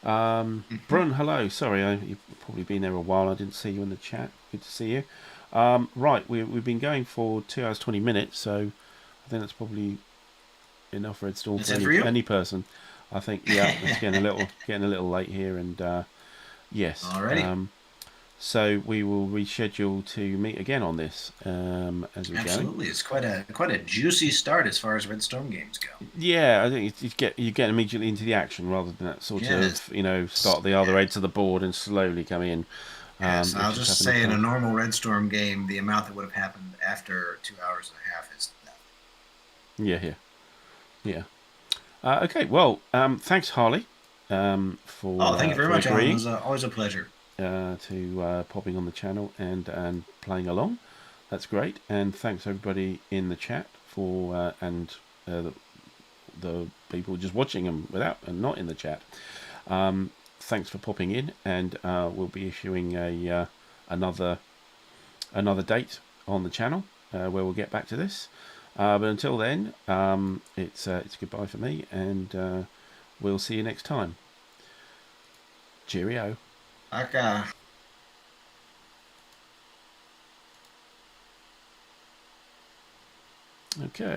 Hmm. Brun, hello. Sorry, you've probably been there a while. I didn't see you in the chat. Good to see you. Right, we've been going for 2 hours 20 minutes, so I think that's probably enough Red Storm That's for it for you. any person. I think yeah, it's getting a little late here, and yes. Alrighty. So we will reschedule to meet again on this as we go. Absolutely, it's quite a juicy start as far as Red Storm games go. Yeah, I think you get immediately into the action rather than that sort Yes, of start at the other edge of the board and slowly come in. yes. It's I'll just just having a say in a time. normal Red Storm game, the amount that would have happened after 2 hours and a half is nothing. Yeah, yeah, yeah. Okay, well, thanks Harley Oh, thank you very for much, Alan. It agreeing was always a pleasure. to popping on the channel and playing along. That's great, and thanks everybody in the chat for and the people just watching them without and not in the chat. Thanks for popping in, and we'll be issuing a another date on the channel where we'll get back to this. But until then, it's goodbye for me, and we'll see you next time. Cheerio. Aka. Okay.